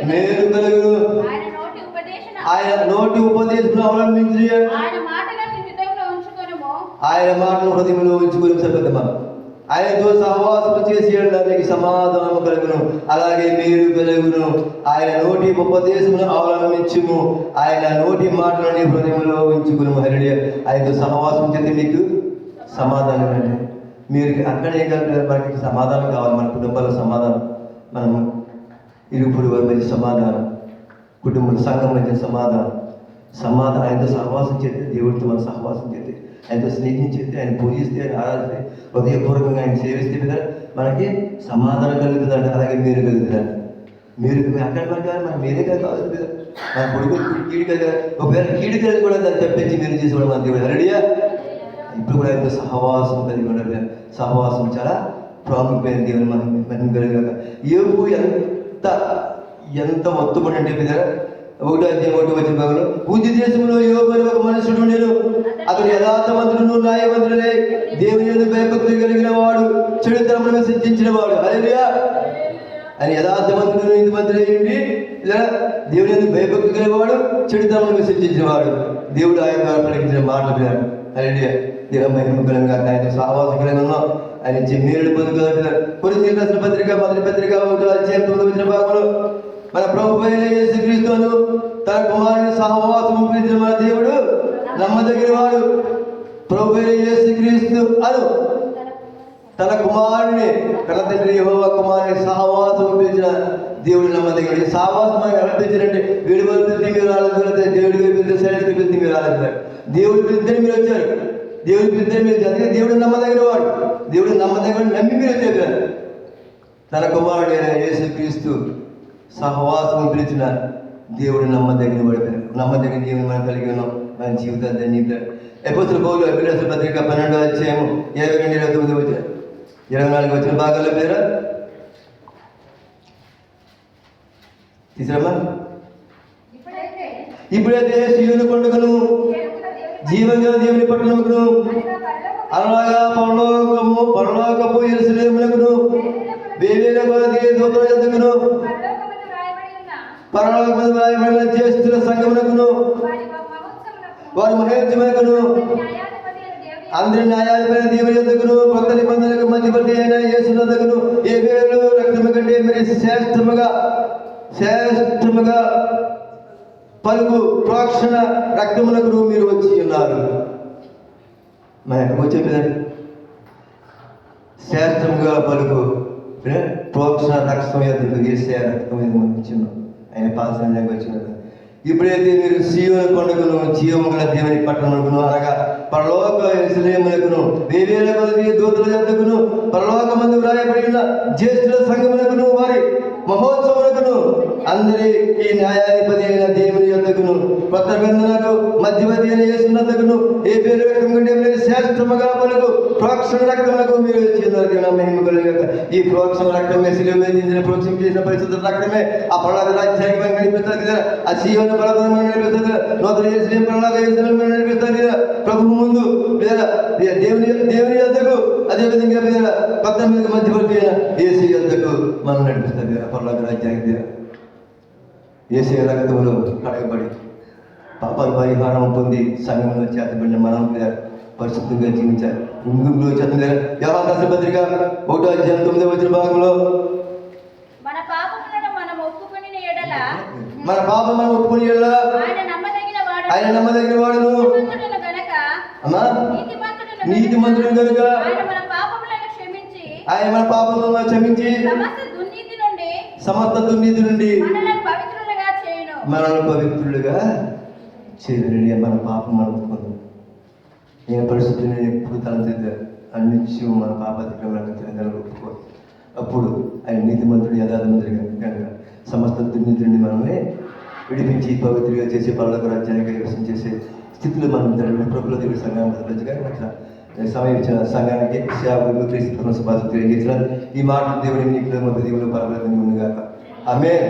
మేలు కలుగును. ఆయన నోటి ఉపదేశన ఆయన నోటి ఉపదేశం అవలంబించి ఆయన మాటలను హృదయంలో ఉంచుకొనుము. ఆయన మాటను హృదయంలో ఉంచుకొని సభ్యతమా ఆయనతో సహవాసం చేసి యెడల నీకు సమాధానం కలుగును, అలాగే మీరు కలుగును. ఆయన నోటి ఉపదేశమును అవలంబించుము, ఆయన నోటి మాటలని హృదయంలో ఉంచుకును. హల్లెలూయా. ఆయనతో సహవాసం చేస్తే మీకు సమాధానం అండి. మీరు అక్కడ ఏం కలిపారు? మనకి సమాధానం కావాలి, మన కుటుంబాల సమాధానం, మనం ఇరుపురు వారి మధ్య సమాధానం, కుటుంబం సంఘం మధ్య సమాధానం ఆయనతో సహవాసం చేస్తే, దేవుడితో మనం సహవాసం చేస్తే, ఆయనతో స్నేహించేస్తే, ఆయన పూజిస్తే, ఆయన ఆరాధిస్తే, హృదయపూర్వకంగా ఆయన సేవిస్తే కదా మనకి సమాధానం కలుగుతుందంట. అలాగే మీరు కలుగుతుందంట. మీరు అక్కడ మనకి మీరే కదా కావాలి కదా, మన కొడుకు కీడు కదా, ఒకవేళ కీడు కలిగి కూడా దాన్ని తప్పించి మీరు చేసుకోవడం మన దేవుడు. హల్లెలూయా. ఇప్పుడు కూడా ఆయనతో సహవాసం కలిగి ఉండాలి. సహవాసం చాలా ప్రాముఖ్యమైన దేవుని మనం కలిగాక యోబు ఎంత మొత్తుబడి అంటే కదా, 1:1 వచ్చిన భాగంలో, ఉజ్జి దేశంలో యోబు అని ఒక మనుషుడు నేను, అతడు యథార్థవంతుడును న్యాయవంతుడై దేవుని యందు భయభక్తులు కలిగిన వాడు, చెడుతనములను శిక్షించిన వాడు. హల్లెలూయా. అని యథార్థవంతుడు నీతిమంతుడై ఉండి దేవుని యందు భయభక్తులు కలిగినవాడు, చెడుతనములను శిక్షించిన వాడు. దేవుడు ఆయన ద్వారా పలికించిన మాటలు విన్నాడు. హల్లెలూయా. దేవుని మహిమ కలుగుగా ఆయన సహవాసం కలిగి ఉన్నాం. ఆయన ఇచ్చే మేలు పొందుకోవాలి. కొరింథీయులకు రాసిన పత్రిక మొదటి పత్రిక 1:9 వచ్చిన భాగంలో, మన ప్రభు అయిన యేసుక్రీస్తును తన కుమారుని సహవాసం పిలిచిన మన దేవుడు నమ్మదగిన వాడు. ప్రభు అయిన యేసుక్రీస్తు అను తన కుమారుని, తన తండ్రి యెహోవా కుమారుని సహవాసం పిలిచిన దేవుడు నమ్మదగిన. సహవాసం మనకి అనిపించారంటే వీడి వారు పిలిచి మీరు రాలేదు, దేవుడి పిలిస్తే సైలెన్స్ పిలిచి మీరు రాలేదు. దేవుడు పిలిస్తే మీరు వచ్చారు, దేవుడు పిలిస్తే మీరు చదివి, దేవుడు నమ్మదగిన వాడు, దేవుడు నమ్మదగిన నమ్మి మీరు వచ్చారు. తన కుమారుడు యేసుక్రీస్తు సహవాసం పిలిచిన దేవుడు నమ్మదగిన వాడు. నమ్మదగిన దేవుని మనం కలిగి ఉన్నాం. మన జీవితాన్ని ధన్యత. అపోస్తలుల పౌలు ఎఫెసీయుల పత్రిక 12:22-29 వచ్చిన 24 వచ్చిన భాగాల్లో పేరా తీసురమ్మా. ఇప్పుడైతే సీయోను కొండకును జీవంగా దేవుని పట్టణముకును అలాగా పరలోకపు యెరూషలేమునకును వేవేల కొలది దూతల యొద్దకును పరలోకమందు వ్రాయబడిన జ్యేష్ఠుల సంఘమునకును వారి మహోత్సవమునకును అందరి న్యాయాధిపతి దేవుని యొద్దకును కొత్త నిబంధనకు మధ్యవర్తి అయిన యేసు యొద్దకును హేబెలు రక్తము కంటే మరి శ్రేష్టముగా పలుకు ప్రోక్షణ రక్తమునకును మీరు వచ్చి ఉన్నారు. మన ఎక్కడికి వచ్చే కదండి, శ్రేష్టముగా పలుకు ప్రోక్షణ రక్తం యొద్దకు వేసే రక్తం ఇచ్చిన్నాం. ఆయన పాల్సంగా వచ్చినారు. ఇప్పుడైతే మీరు సీయోను కొండకును జీవము గల దేవుని పట్టణమునకును అనగా పరలోక యెరూషలేమునకును వేవేల కొలది దూతల యొద్దకును పరలోకమందు వ్రాయబడిన జ్యేష్ఠుల సంఘమునకును వారి మహోత్సవమునకును అందరి ఈ న్యాయాధిపతి అయిన దేవుని యొద్దకును కొత్త నిబంధనకు మధ్యవర్తి అయిన యేసు యొద్దకును హేబెలు రక్తం కంటే శ్రేష్టముగా పలుకు ప్రోక్షణ రక్తమునకు మీరు వచ్చినారు. దేవుని మహిమ కలుగుగాక. ఈ ప్రోక్షణ రక్తమే శిలువ మీద దించిన ప్రోక్షణ చేసిన పరిశుద్ధ రక్తమే ఆ పరలోక రాజ్యానికి మనం కనిపిస్తుంది కదా, ఆ సీయోను పర్వతం మనం కనిపిస్తుంది కదా, నూతన యెరూషలేము పరలోక యెరూషలేము మనం కనిపిస్తుంది కదా, ప్రభు ముందు లేదా దేవుని యొద్దకు, అదేవిధంగా లేదా కొత్త మీద మధ్యవర్తి అయిన యేసు యొద్దకు మనం నడిపిస్తుంది కదా, పరలోక రాజ్యానికి యేసు రక్తములో కడగబడి పాపాల పరిహారం పొంది సంఘంలో చేతబడిన మనం పరిశుద్ధంగా జీవించాలి. ఇందులో చదువు యోహాను రాసిన పత్రిక 1:9 వచ్చిన భాగంలో, మన పాపములను మనం ఒప్పుకొనిన యెడల ఆయన నమ్మదగిన వాడును అమ్మా నీతిమంతుడు కనుక ఆయన మన పాపములను క్షమించి సమస్త దుర్నీతి నుండి మనల్ని పవిత్రులుగా చేయని. మన పాపం మనం ఒప్పుకుందాం. ఏ పరిస్థితిని ఎప్పుడు తలచేద్దాం అన్నిత్యం మన పాపతిక్రమణ ఒప్పుకో. అప్పుడు ఆయన నీతిమంతుడు యథార్థమంతుడిగా కనుక సమస్త దుర్నీతి నుండి మనమే విడిపించి పవిత్రులుగా చేసే పరలోక రాజ్యాన్ని కైవసం చేసే స్థితిలో మనం ప్రభుల దేవుడి సంఘాన్ని సమయం ఇచ్చిన సంఘానికి సేవకులు క్రీస్తు శుభాలు తెలియజేసిన ఈ మాటలు దేవుడి నీకు దేవుడు పరలోకంగా ఉంది కాక. ఆమేన్.